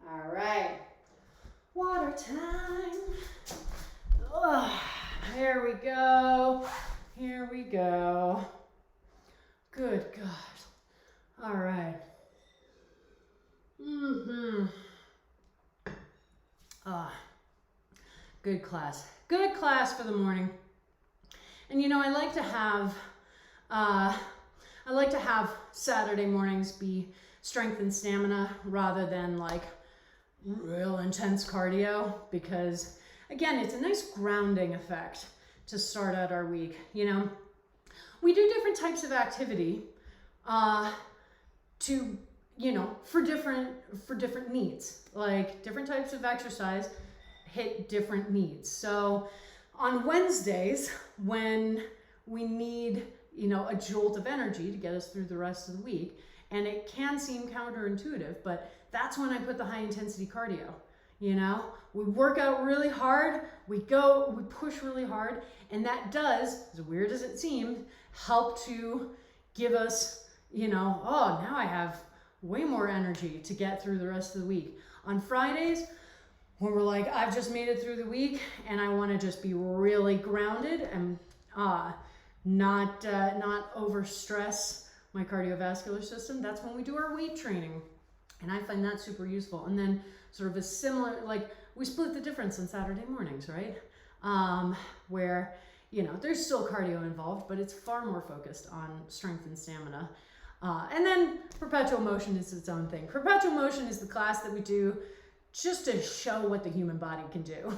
All right, water time. Oh, there we go. Here we go. Good God. All right. Good class. Good class for the morning. And you know, I like to have Saturday mornings be strength and stamina rather than like real intense cardio, because again, it's a nice grounding effect to start out our week. You know, we do different types of activity to, you know, for different needs. Like different types of exercise hit different needs. So on Wednesdays, when we need, you know, a jolt of energy to get us through the rest of the week, and it can seem counterintuitive, but that's when I put the high intensity cardio. You know, we work out really hard, we push really hard, and that does, as weird as it seems, help to give us, you know, oh, now I have way more energy to get through the rest of the week. On Fridays, when we're like, I've just made it through the week and I want to just be really grounded and not overstress my cardiovascular system, that's when we do our weight training. And I find that super useful. And then sort of a similar, like we split the difference on Saturday mornings, right? Where, you know, there's still cardio involved, but it's far more focused on strength and stamina. And then perpetual motion is its own thing. Perpetual motion is the class that we do just to show what the human body can do.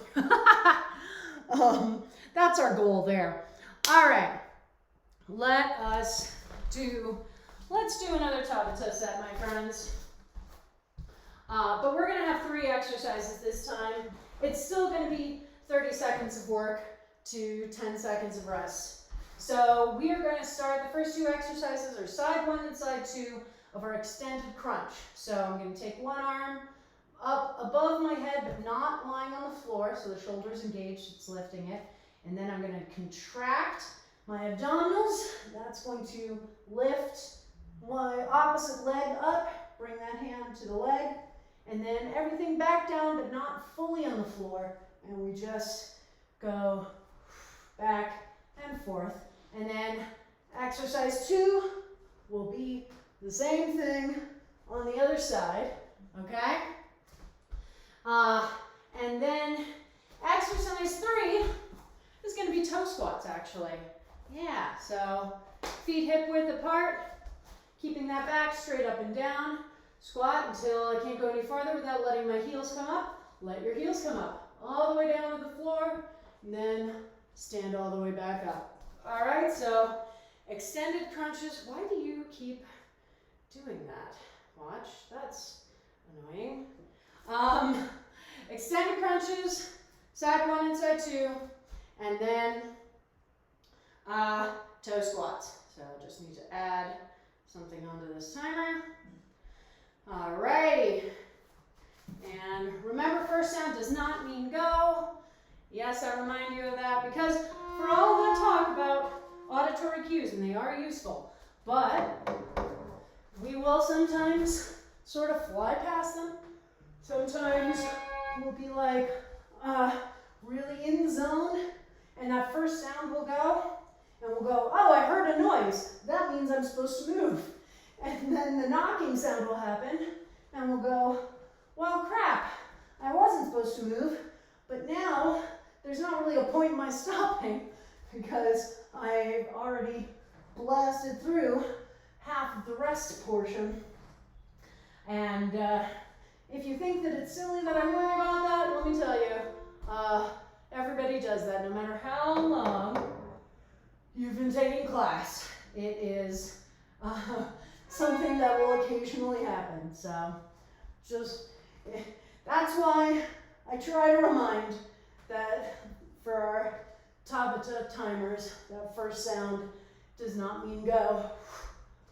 That's our goal there. All right, let's do another Tabata set, my friends. But we're gonna have 3 exercises this time. It's still gonna be 30 seconds of work to 10 seconds of rest. So we are going to start, the first 2 exercises are side 1 and side 2 of our extended crunch. So I'm going to take one arm up above my head, but not lying on the floor, so the shoulder's engaged, it's lifting it. And then I'm going to contract my abdominals. That's going to lift my opposite leg up, bring that hand to the leg, and then everything back down, but not fully on the floor. And we just go back and forth. And then exercise 2 will be the same thing on the other side, okay? And then exercise 3 is going to be toe squats, actually. Yeah, so feet hip width apart, keeping that back straight up and down. Squat until I can't go any farther without letting my heels come up. Let your heels come up all the way down to the floor, and then stand all the way back up. All right, so extended crunches. Why do you keep doing that? Watch, that's annoying. Extended crunches, side 1 and side 2, and then toe squats. So I just need to add something onto this timer. All righty. And remember, first sound does not mean go. Yes, I remind you of that because for all the talk about auditory cues, and they are useful, but we will sometimes sort of fly past them. Sometimes we'll be like really in zone, and that first sound will go, and we'll go, oh, I heard a noise. That means I'm supposed to move. And then the knocking sound will happen, and we'll go, well, crap, I wasn't supposed to move, but now there's not really a point in my stopping because I've already blasted through half of the rest portion. And if you think that it's silly that I worry about that, let me tell you, everybody does that no matter how long you've been taking class. It is something that will occasionally happen. So just, that's why I try to remind that for our Tabata timers, that first sound does not mean go.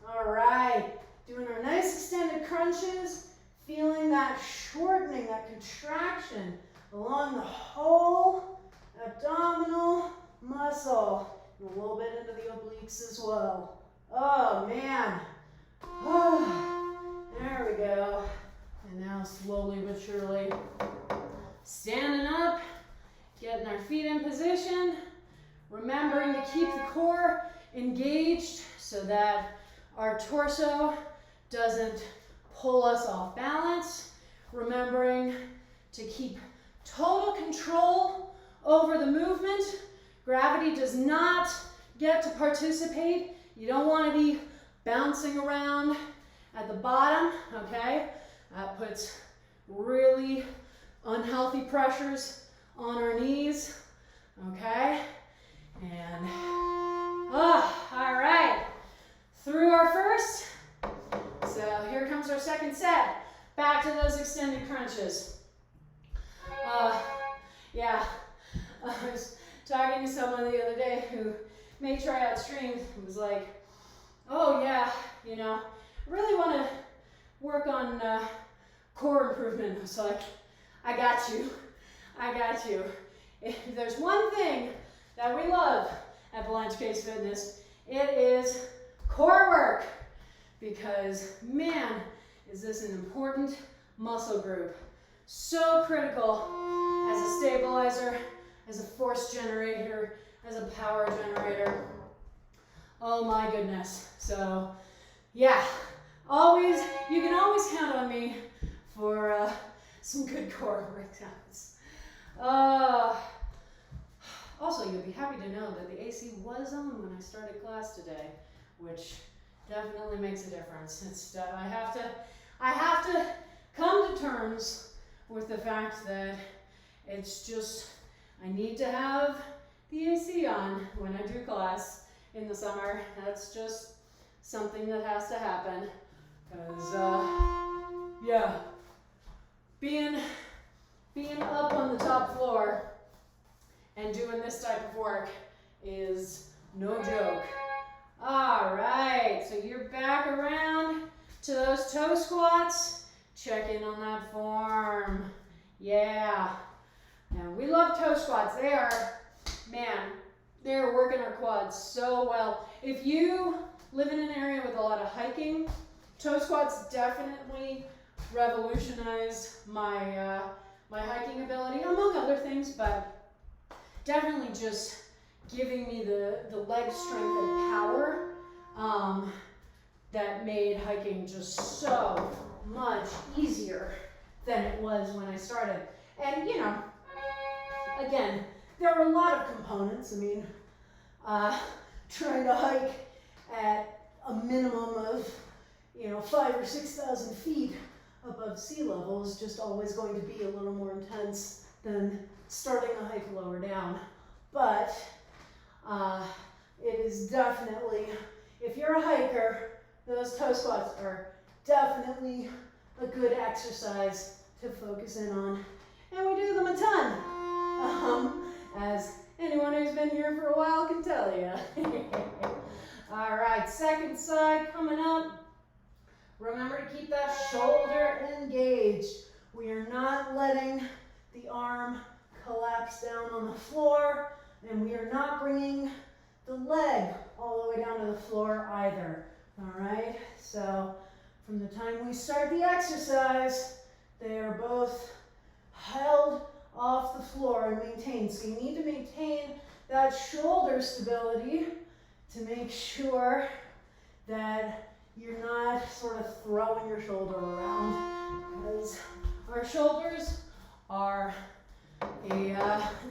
All right, doing our nice extended crunches, feeling that shortening, that contraction along the whole abdominal muscle, and a little bit into the obliques as well. Oh man. Oh, there we go. And now slowly but surely standing up, getting our feet in position, remembering to keep the core engaged so that our torso doesn't pull us off balance, remembering to keep total control over the movement. Gravity does not get to participate. You don't want to be bouncing around at the bottom, okay? That puts really unhealthy pressures on our knees, okay? And, all right. Through our first. So here comes our second set. Back to those extended crunches. Yeah, I was talking to someone the other day who may try out streams, who was like, oh yeah, you know, I really want to work on core improvement. I was like, I got you. If there's one thing that we love at Blanche Fitness, it is core work, because man, is this an important muscle group. So critical as a stabilizer, as a force generator, as a power generator. Oh my goodness. So yeah, you can always count on me for some good core workouts. Also, you'll be happy to know that the AC was on when I started class today, which definitely makes a difference. I have to come to terms with the fact that it's just, I need to have the AC on when I do class in the summer. That's just something that has to happen, because yeah, being up on the top floor and doing this type of work is no joke. All right, so you're back around to those toe squats. Check in on that form. Yeah. Now, we love toe squats. They're working our quads so well. If you live in an area with a lot of hiking, toe squats definitely revolutionized my hiking ability, among other things, but definitely just giving me the leg strength and power that made hiking just so much easier than it was when I started. And you know, again, there are a lot of components. I mean, trying to hike at a minimum of 5,000 or 6,000 feet above sea level is just always going to be a little more intense than starting a hike lower down. But it is definitely, if you're a hiker, those toe squats are definitely a good exercise to focus in on. And we do them a ton, as anyone who's been here for a while can tell you. All right, second side coming up. Remember to keep that shoulder engaged. We are not letting the arm collapse down on the floor, and we are not bringing the leg all the way down to the floor either. All right, so from the time we start the exercise, they are both held off the floor and maintained. So you need to maintain that shoulder stability to make sure that you're not sort of throwing your shoulder around, because our shoulders are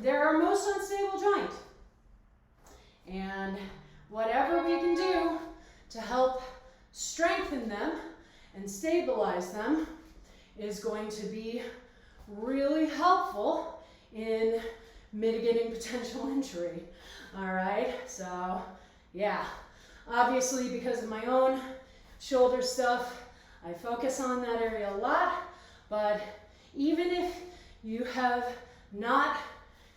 they're our most unstable joint. And whatever we can do to help strengthen them and stabilize them is going to be really helpful in mitigating potential injury. All right, so yeah, obviously because of my own shoulder stuff, I focus on that area a lot, but even if you have not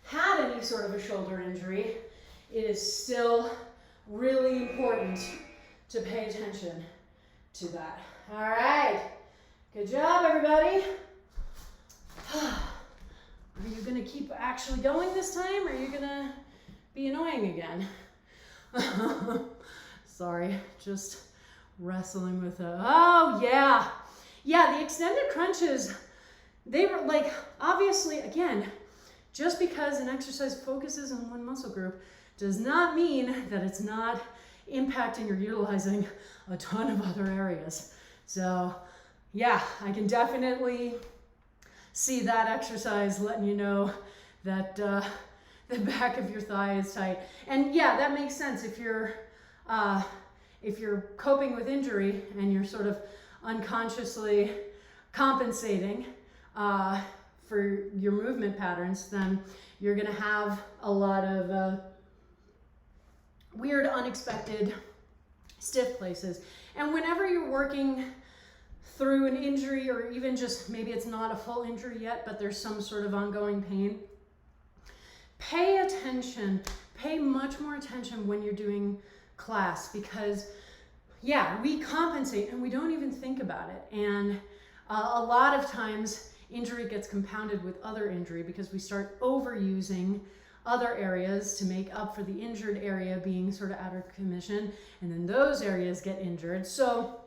had any sort of a shoulder injury, it is still really important to pay attention to that. All right, good job, everybody. Are you gonna keep actually going this time, or are you gonna be annoying again? Sorry, just wrestling with a, oh yeah. Yeah, the extended crunches, they were like, obviously, again, just because an exercise focuses on one muscle group does not mean that it's not impacting or utilizing a ton of other areas. So yeah, I can definitely see that exercise letting you know that the back of your thigh is tight. And yeah, that makes sense if you're coping with injury and you're sort of unconsciously compensating for your movement patterns, then you're gonna have a lot of weird, unexpected, stiff places. And whenever you're working through an injury, or even just maybe it's not a full injury yet, but there's some sort of ongoing pain, pay attention, pay much more attention when you're doing class, because yeah, we compensate and we don't even think about it. And a lot of times injury gets compounded with other injury because we start overusing other areas to make up for the injured area being sort of out of commission, and then those areas get injured. So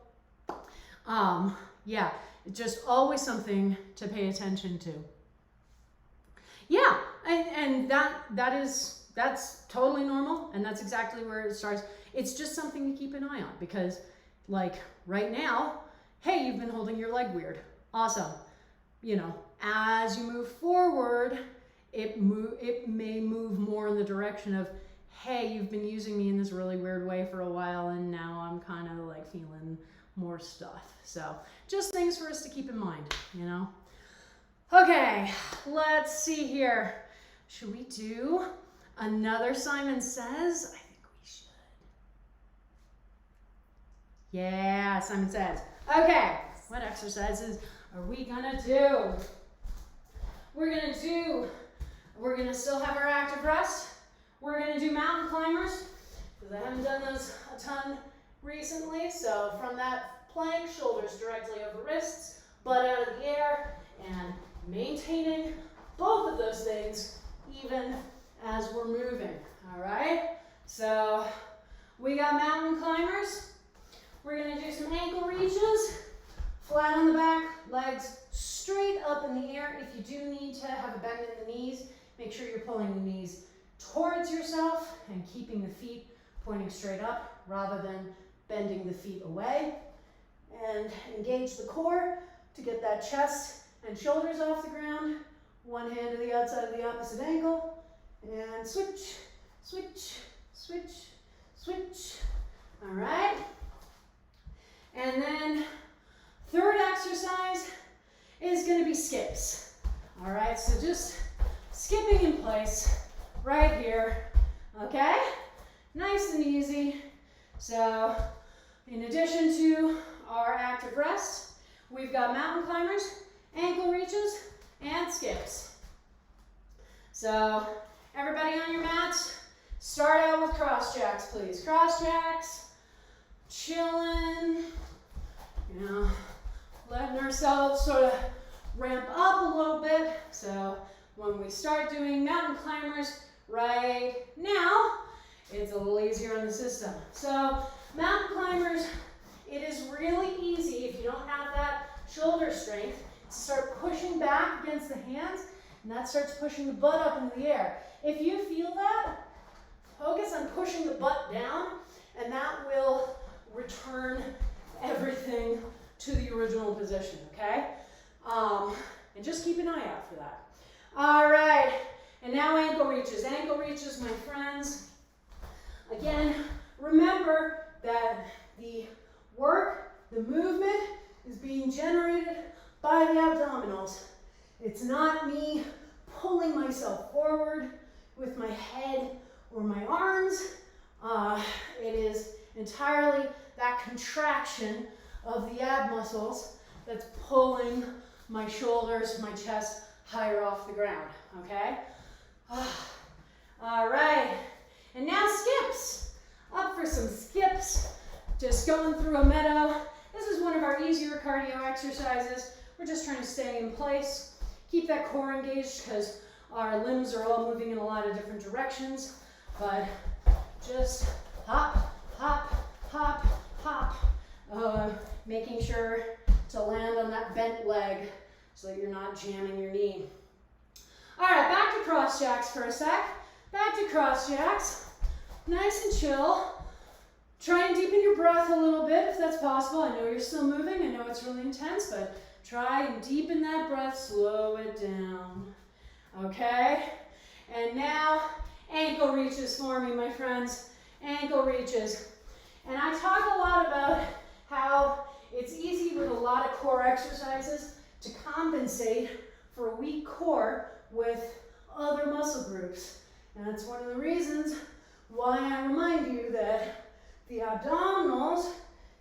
yeah, just always something to pay attention to. Yeah, and that's totally normal, and that's exactly where it starts. It's just something to keep an eye on, because like right now, hey, you've been holding your leg weird. Awesome. You know, as you move forward, it may move more in the direction of, hey, you've been using me in this really weird way for a while, and now I'm kind of like feeling more stuff. So just things for us to keep in mind, you know? Okay, let's see here. Should we do another Simon Says? I think we should. Yeah, Simon Says. Okay, what exercises are we gonna do? We're gonna still have our active rest. We're gonna do mountain climbers, because I haven't done those a ton recently. So from that plank, shoulders directly over wrists, butt out of the air, and maintaining both of those things even as we're moving, all right? So we got mountain climbers. We're gonna do some ankle reaches, flat on the back, legs straight up in the air. If you do need to have a bend in the knees, make sure you're pulling the knees towards yourself and keeping the feet pointing straight up rather than bending the feet away. And engage the core to get that chest and shoulders off the ground. One hand to the outside of the opposite ankle. And switch, switch, switch, switch. All right. And then third exercise is going to be skips. All right, so just skipping in place right here. Okay, nice and easy. So in addition to our active rest, we've got mountain climbers, ankle reaches, and skips. So everybody on your mats, start out with cross jacks, please. Cross jacks, chilling, you know, letting ourselves sort of ramp up a little bit. So when we start doing mountain climbers right now, it's a little easier on the system. So mountain climbers, it is really easy if you don't have that shoulder strength to start pushing back against the hands, and that starts pushing the butt up into the air. If you feel that, focus on pushing the butt down, and that will return everything to the original position, okay? And just keep an eye out for that. All right, and now ankle reaches. Ankle reaches, my friends. Again, remember that the work, the movement is being generated by the abdominals. It's not me pulling myself forward with my head or my arms. It is entirely that contraction of the ab muscles that's pulling my shoulders, my chest higher off the ground, okay? All right, and now skips. Up for some skips, just going through a meadow. This is one of our easier cardio exercises. We're just trying to stay in place, keep that core engaged because our limbs are all moving in a lot of different directions, but just hop, hop, hop, hop, making sure to land on that bent leg so that you're not jamming your knee. All right, back to cross jacks for a sec. Back to cross jacks. Nice and chill. Try and deepen your breath a little bit if that's possible. I know you're still moving. I know it's really intense, but try and deepen that breath. Slow it down. Okay? And now, ankle reaches for me, my friends. Ankle reaches. And I talk a lot about how it's easy with a lot of core exercises to compensate for a weak core with other muscle groups. And that's one of the reasons why I remind you that the abdominals,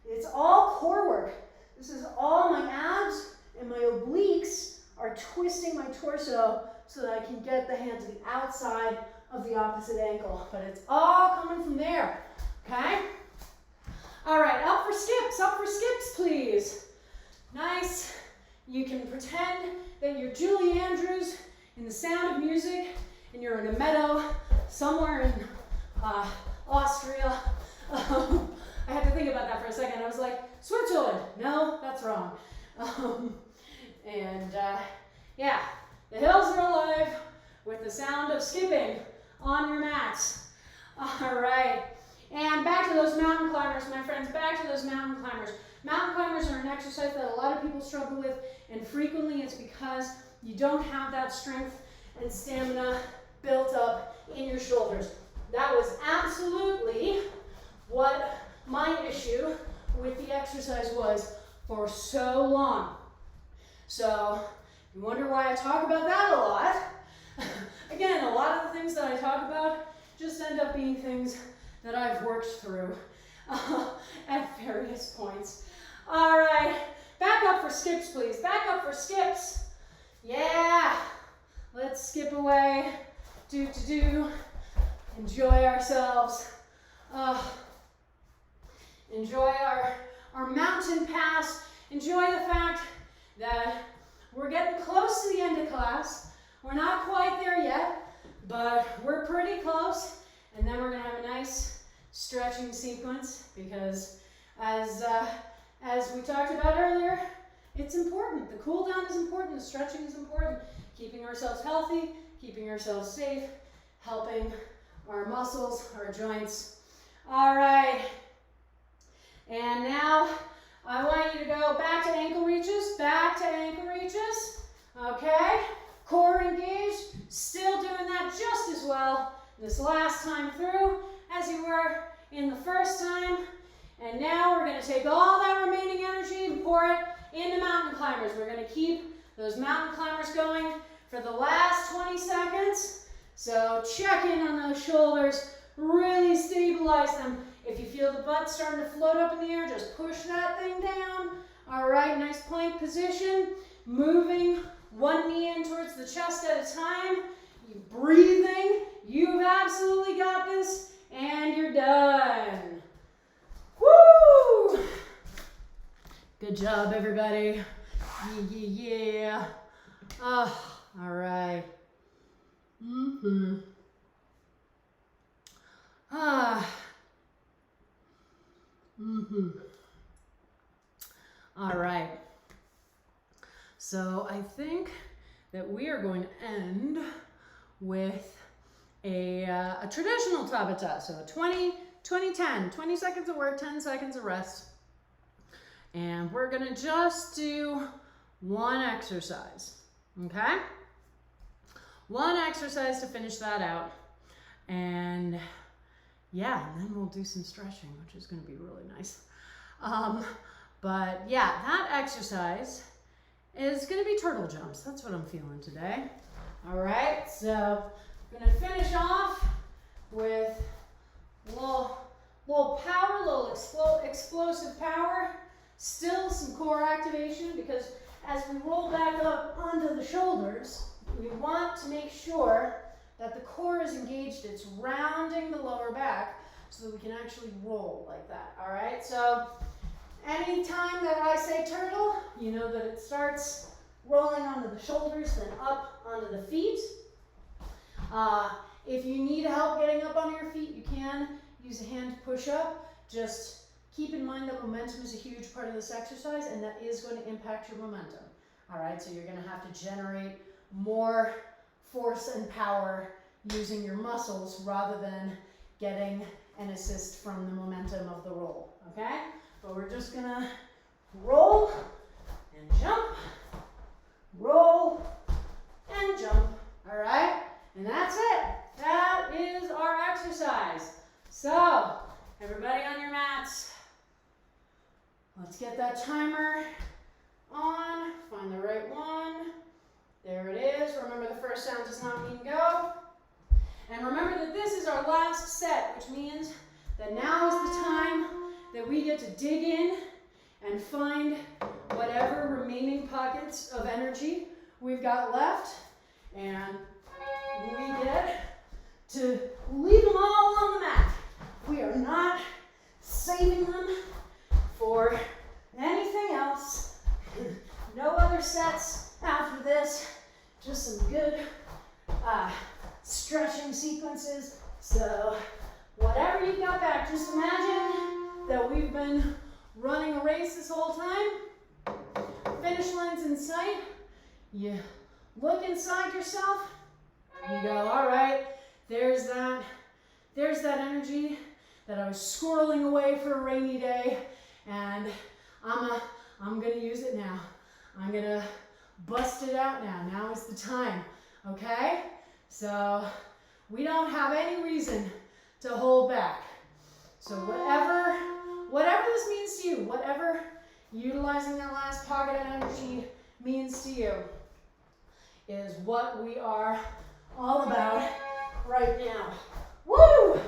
it's all core work. This is all my abs and my obliques are twisting my torso so that I can get the hand to the outside of the opposite ankle. But it's all coming from there, okay? All right, up for skips, please. Nice. You can pretend that you're Julie Andrews in The Sound of Music and you're in a meadow somewhere in Austria. I had to think about that for a second. I was like, Switzerland. No, that's wrong. Yeah, the hills are alive with the sound of skipping on your mats. All right. And back to those mountain climbers, my friends, back to those mountain climbers. Mountain climbers are an exercise that a lot of people struggle with, and frequently it's because you don't have that strength and stamina built up in your shoulders. That was absolutely what my issue with the exercise was for so long. So, you wonder why I talk about that a lot. Again, a lot of the things that I talk about just end up being things that I've worked through at various points. All right, back up for skips, please. Back up for skips. Yeah, let's skip away. Do. Enjoy ourselves. Enjoy our mountain pass. Enjoy the fact that we're getting close to the end of class. We're not quite there yet, but we're pretty close. And then we're gonna have a nice stretching sequence because as we talked about earlier, it's important. The cool down is important, the stretching is important. Keeping ourselves healthy, keeping ourselves safe, helping our muscles, our joints. All right. And now I want you to go back to ankle reaches, okay? Core engaged, still doing that just as well this last time through as you were in the first time. And now we're gonna take all that remaining energy and pour it into mountain climbers. We're gonna keep those mountain climbers going for the last 20 seconds. So check in on those shoulders, really stabilize them. If you feel the butt starting to float up in the air, just push that thing down. All right, nice plank position. Moving one knee in towards the chest at a time. You breathing. You've absolutely got this. And you're done. Woo! Good job, everybody. Yeah. Oh, all right. All right. So I think that we are going to end with a traditional tabata. So 20-10, 20 seconds of work, 10 seconds of rest. And we're going to just do one exercise, okay? One exercise to finish that out. And yeah, and then we'll do some stretching, which is going to be really nice. But yeah, that exercise is going to be turtle jumps. That's what I'm feeling today. All right, so I'm going to finish off with a little power, a little explosive power. Still some core activation because as we roll back up onto the shoulders, we want to make sure that the core is engaged. It's rounding the lower back so that we can actually roll like that, all right? So anytime that I say turtle, you know that it starts rolling onto the shoulders, then up onto the feet. If you need help getting up onto your feet, you can use a hand to push up. Just keep in mind that momentum is a huge part of this exercise, and that is going to impact your momentum. All right, so you're going to have to generate more force and power using your muscles rather than getting an assist from the momentum of the roll, okay? But we're just going to roll and jump, roll and jump, all right? And that's it. That is our exercise. So, everybody on your mats, let's get that timer on. Find the right one. There it is. Remember, the first sound does not mean go. And remember that this is our last set, which means that now is the time that we get to dig in and find whatever remaining pockets of energy we've got left. And we get to leave them all on the mat. We are not saving them for anything else. No other sets after this. Just some good stretching sequences. So whatever you've got back, just imagine that we've been running a race this whole time. Finish line's in sight. You look inside yourself. You go, all right, there's that energy that I was squirreling away for a rainy day, and I'm gonna use it now. I'm gonna bust it out now. Now is the time, okay? So we don't have any reason to hold back. So whatever this means to you, whatever utilizing that last pocket of energy means to you, is what we are all about right now. Woo!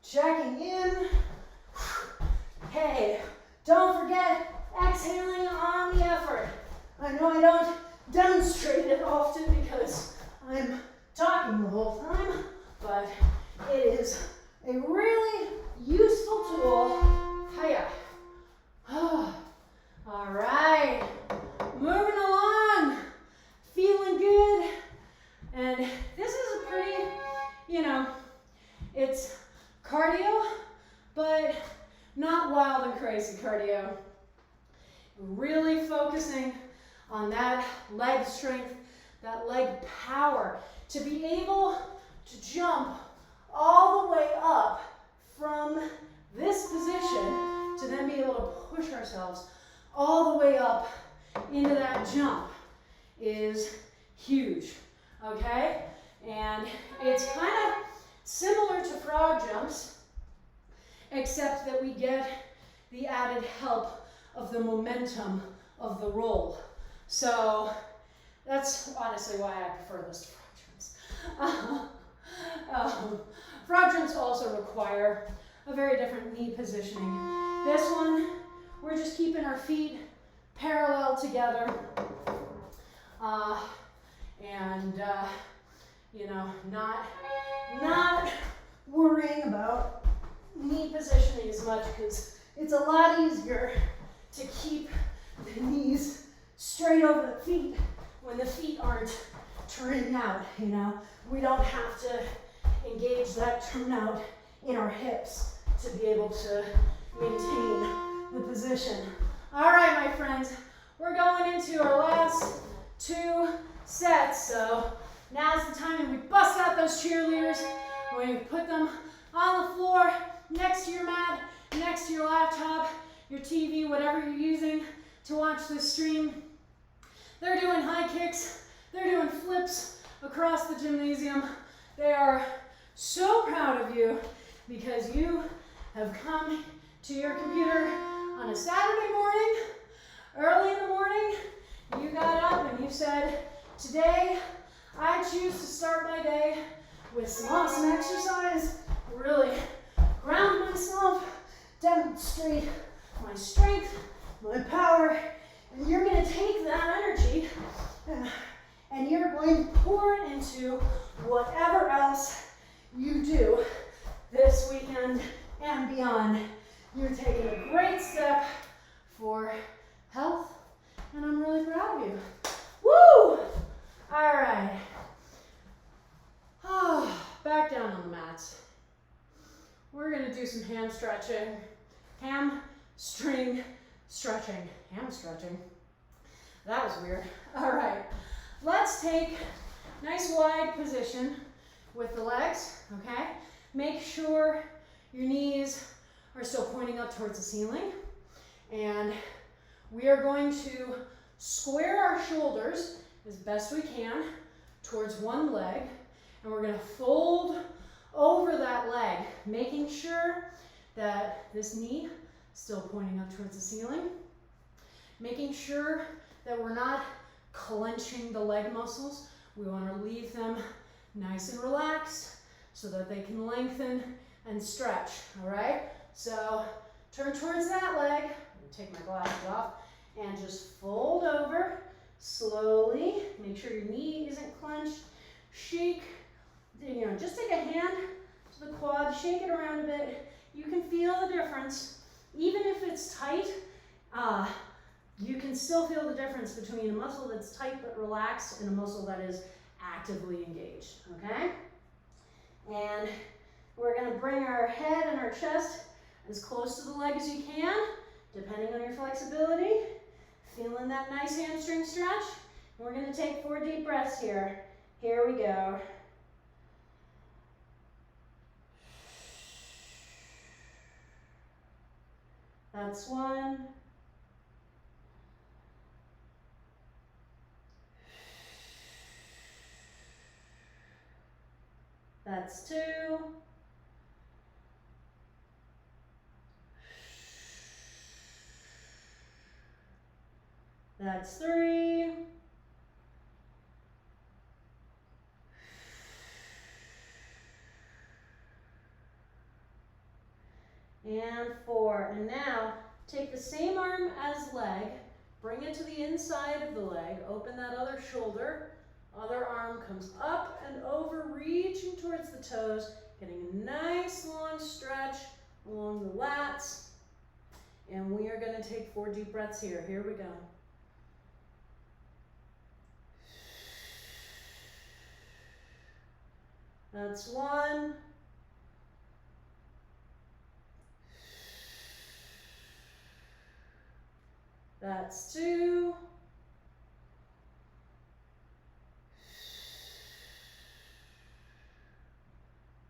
Checking in. Hey, don't forget exhaling on the effort. I know I don't demonstrate it often because I'm talking the whole time, but it is a really useful tool. Hiya. All right, moving along, feeling good. And this is a pretty, it's cardio, but not wild and crazy cardio. Really focusing on that leg strength, that leg power, to be able to jump all the way up from this position to then be able to push ourselves all the way up into that jump is huge, okay? And it's kind of similar to frog jumps, except that we get the added help of the momentum of the roll. So that's honestly why I prefer this to frog jumps. Frog jumps also require a very different knee positioning. This one, we're just keeping our feet parallel together. Not worrying about knee positioning as much, because it's a lot easier to keep the knees straight over the feet when the feet aren't turning out, We don't have to engage that turnout in our hips to be able to maintain the position. All right, my friends, we're going into our last 2 sets. So now's the time when we bust out those cheerleaders. We put them on the floor, next to your mat, next to your laptop, your TV, whatever you're using to watch this stream. They're doing high kicks. They're doing flips across the gymnasium. They are so proud of you because you have come to your computer on a Saturday morning, early in the morning. You got up and you said, today I choose to start my day with some awesome exercise, really ground myself, demonstrate my strength, my power, and you're going to take that energy and you're going to pour it into whatever else you do this this weekend and beyond. You're taking a great step for health, and I'm really proud of you. Woo! All right. Back down on the mats. We're gonna do some ham stretching. Hamstring stretching. Ham stretching. That was weird. All right. Let's take nice wide position with the legs, okay? Make sure your knees are still pointing up towards the ceiling. And we are going to square our shoulders as best we can towards one leg. And we're gonna fold over that leg, making sure that this knee is still pointing up towards the ceiling. Making sure that we're not clenching the leg muscles. We wanna leave them nice and relaxed so that they can lengthen and stretch, all right? So turn towards that leg. I'm gonna take my glasses off and just fold over slowly. Make sure your knee isn't clenched. Shake, just take a hand to the quad, shake it around a bit. You can feel the difference. Even if it's tight, you can still feel the difference between a muscle that's tight but relaxed and a muscle that is actively engaged, okay? And we're gonna bring our head and our chest as close to the leg as you can, depending on your flexibility. Feeling that nice hamstring stretch. We're gonna take 4 deep breaths here. Here we go. That's 1. That's 2. That's 3. And 4. And now take the same arm as leg, bring it to the inside of the leg, open that other shoulder, other arm comes up and over, reaching towards the toes, getting a nice long stretch along the lats. And we are going to take 4 deep breaths here. Here we go. That's 1. That's 2.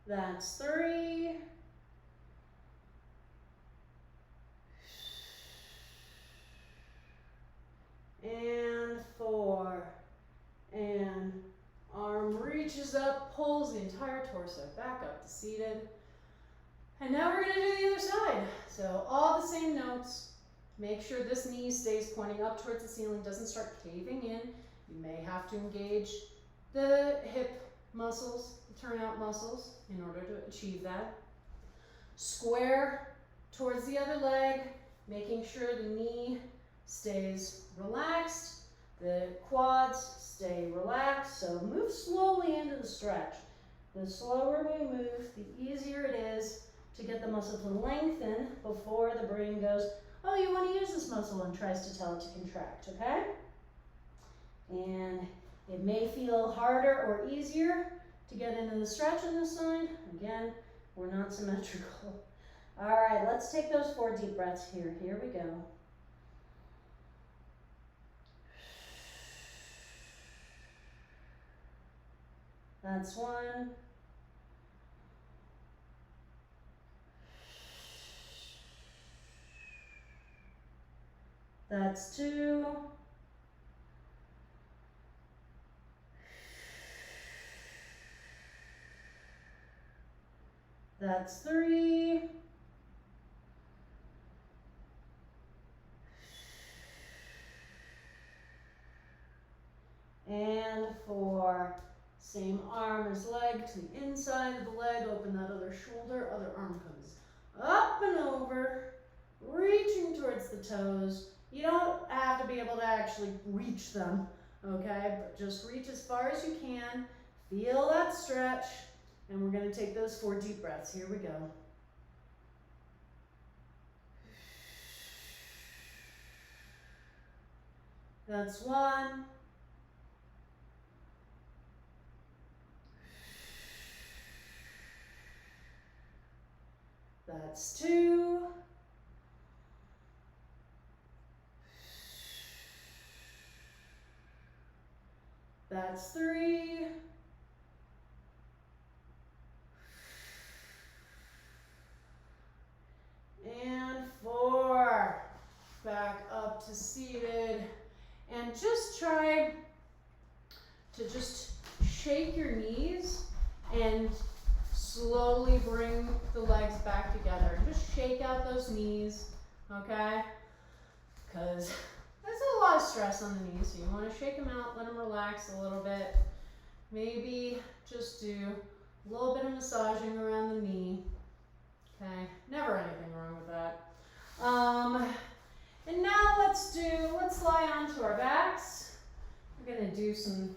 That's 3. And 4. And arm reaches up, pulls the entire torso back up to seated. And now we're going to do the other side. So all the same notes. Make sure this knee stays pointing up towards the ceiling, doesn't start caving in. You may have to engage the hip muscles, the turnout muscles, in order to achieve that. Square towards the other leg, making sure the knee stays relaxed, the quads stay relaxed. So move slowly into the stretch. The slower we move, the easier it is to get the muscle to lengthen before the brain goes, oh, you want to use this muscle, and tries to tell it to contract, okay? And it may feel harder or easier to get into the stretch on this side. Again, we're not symmetrical. All right, let's take those 4 deep breaths here. Here we go. That's 1. That's 2. That's 3. And 4. Same arm as leg to the inside of the leg. Open that other shoulder. Other arm comes up and over, reaching towards the toes. You don't have to be able to actually reach them, okay? But just reach as far as you can. Feel that stretch. And we're going to take those 4 deep breaths. Here we go. That's 1. That's 2. That's 3. And 4. Back up to seated. And just try to just shake your knees and slowly bring the legs back together. Just shake out those knees, okay? Because there's a lot of stress on the knees, so you want to shake them out, let them relax a little bit. Maybe just do a little bit of massaging around the knee. Okay, never anything wrong with that. And now let's lie onto our backs. We're gonna do some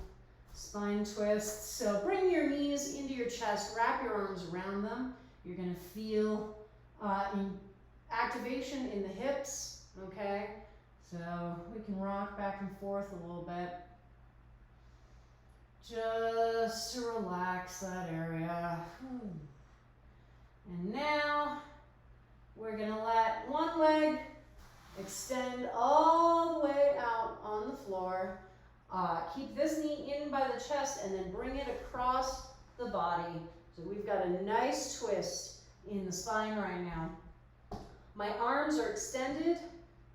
spine twists. So bring your knees into your chest, wrap your arms around them. You're gonna feel activation in the hips, okay? So we can rock back and forth a little bit. Just to relax that area. And now we're gonna let one leg extend all the way out on the floor. Keep this knee in by the chest and then bring it across the body. So we've got a nice twist in the spine right now. My arms are extended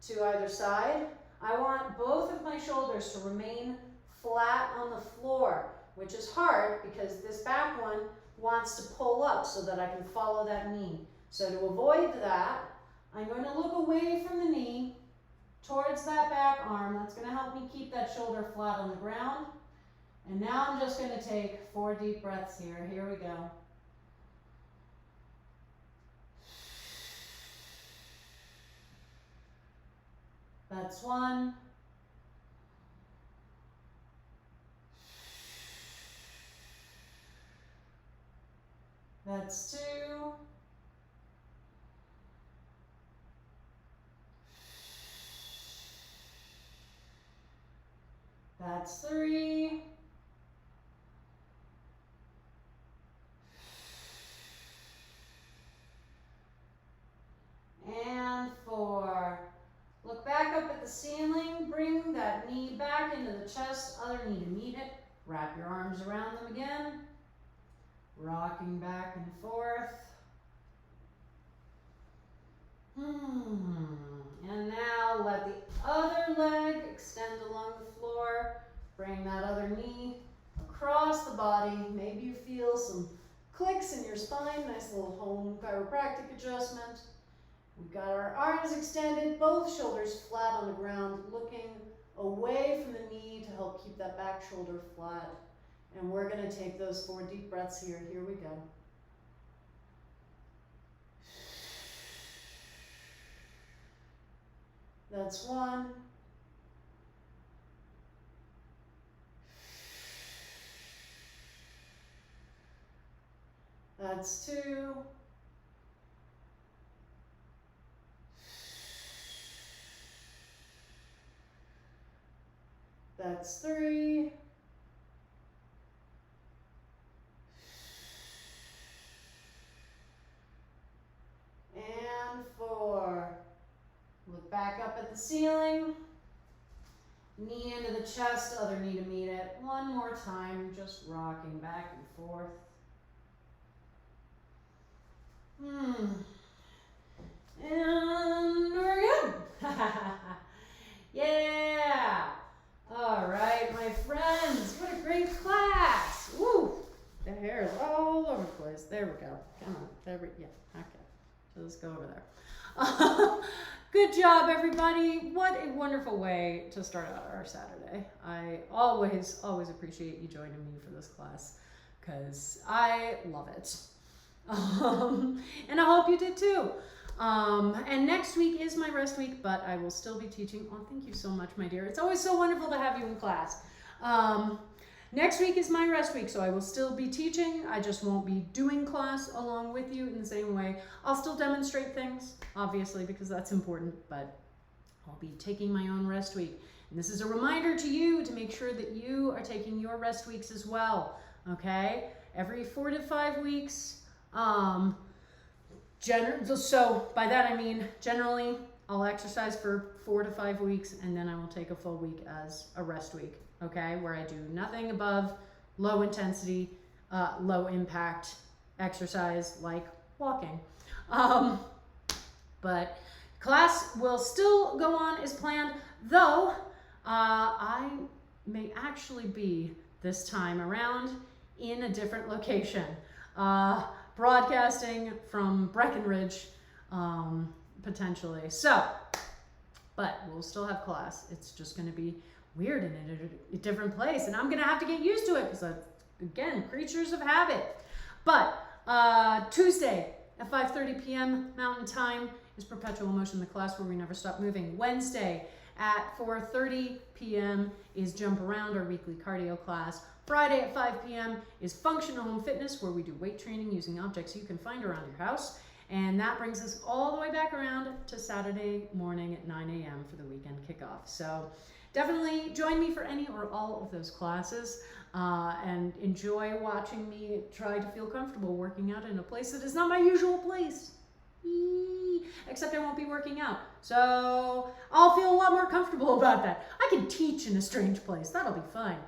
to either side. I want both of my shoulders to remain flat on the floor, which is hard because this back one wants to pull up so that I can follow that knee. So to avoid that, I'm going to look away from the knee towards that back arm. That's going to help me keep that shoulder flat on the ground. And now I'm just going to take 4 deep breaths here. Here we go. That's 1. That's 2. That's 3. And 4. Look back up at the ceiling, bring that knee back into the chest, other knee to meet it. Wrap your arms around them again. Rocking back and forth. And now let the other leg extend along the floor. Bring that other knee across the body. Maybe you feel some clicks in your spine. Nice little home chiropractic adjustment. We've got our arms extended, both shoulders flat on the ground, looking away from the knee to help keep that back shoulder flat. And we're going to take those 4 deep breaths here. Here we go. That's 1. That's 2. That's 3. And 4. Look back up at the ceiling. Knee into the chest, other knee to meet it. One more time, just rocking back and forth. And we're good. Yeah. All right, my friends, what a great class. Woo. The hair is all over the place. There we go. Come on. There we, yeah, okay. So let's go over there. Good job, everybody. What a wonderful way to start out our Saturday. I always appreciate you joining me for this class because I love it. And I hope you did too. And next week is my rest week, but I will still be teaching. Oh, thank you so much, my dear. It's always so wonderful to have you in class. Next week is my rest week, so I will still be teaching. I just won't be doing class along with you in the same way. I'll still demonstrate things, obviously, because that's important, but I'll be taking my own rest week. And this is a reminder to you to make sure that you are taking your rest weeks as well, okay? Every 4 to 5 weeks. So by that I mean generally I'll exercise for 4 to 5 weeks and then I will take a full week as a rest week, okay? Where I do nothing above low intensity, low impact exercise like walking. But class will still go on as planned, though I may actually be this time around in a different location, broadcasting from Breckenridge, potentially. So, but we'll still have class. It's just going to be weird and in a different place, and I'm going to have to get used to it because, again, creatures of habit. But Tuesday at 5:30 p.m. Mountain Time is Perpetual Motion, the class where we never stop moving. Wednesday at 4:30 p.m. is Jump Around, our weekly cardio class. Friday at 5 p.m. is Functional Home Fitness, where we do weight training using objects you can find around your house. And that brings us all the way back around to Saturday morning at 9 a.m. for the weekend kickoff. So definitely join me for any or all of those classes and enjoy watching me try to feel comfortable working out in a place that is not my usual place. Except I won't be working out. So I'll feel a lot more comfortable about that. I can teach in a strange place. That'll be fine.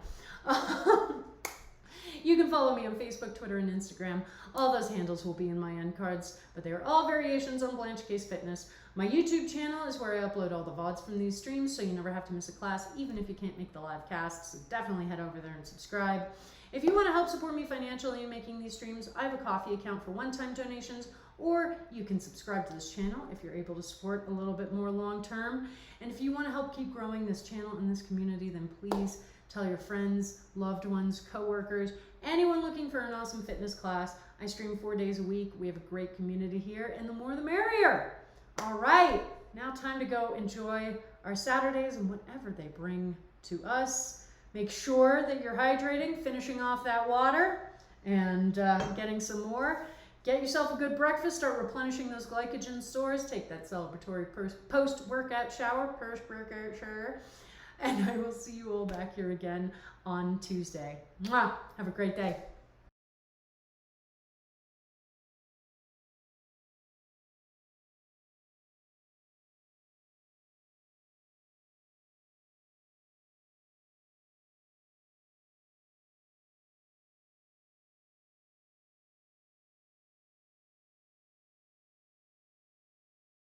You can follow me on Facebook, Twitter, and Instagram. All those handles will be in my end cards, but they are all variations on Blanche Case Fitness. My YouTube channel is where I upload all the VODs from these streams, so you never have to miss a class, even if you can't make the live casts. So definitely head over there and subscribe. If you want to help support me financially in making these streams, I have a Ko-fi account for one-time donations, or you can subscribe to this channel if you're able to support a little bit more long-term. And if you want to help keep growing this channel and this community, then please tell your friends, loved ones, coworkers, anyone looking for an awesome fitness class. I stream 4 days a week. We have a great community here, and the more the merrier. All right, now time to go enjoy our Saturdays and whatever they bring to us. Make sure that you're hydrating, finishing off that water, and getting some more. Get yourself a good breakfast. Start replenishing those glycogen stores. Take that celebratory post-workout shower. And I will see you all back here again on Tuesday. Mwah! Have a great day.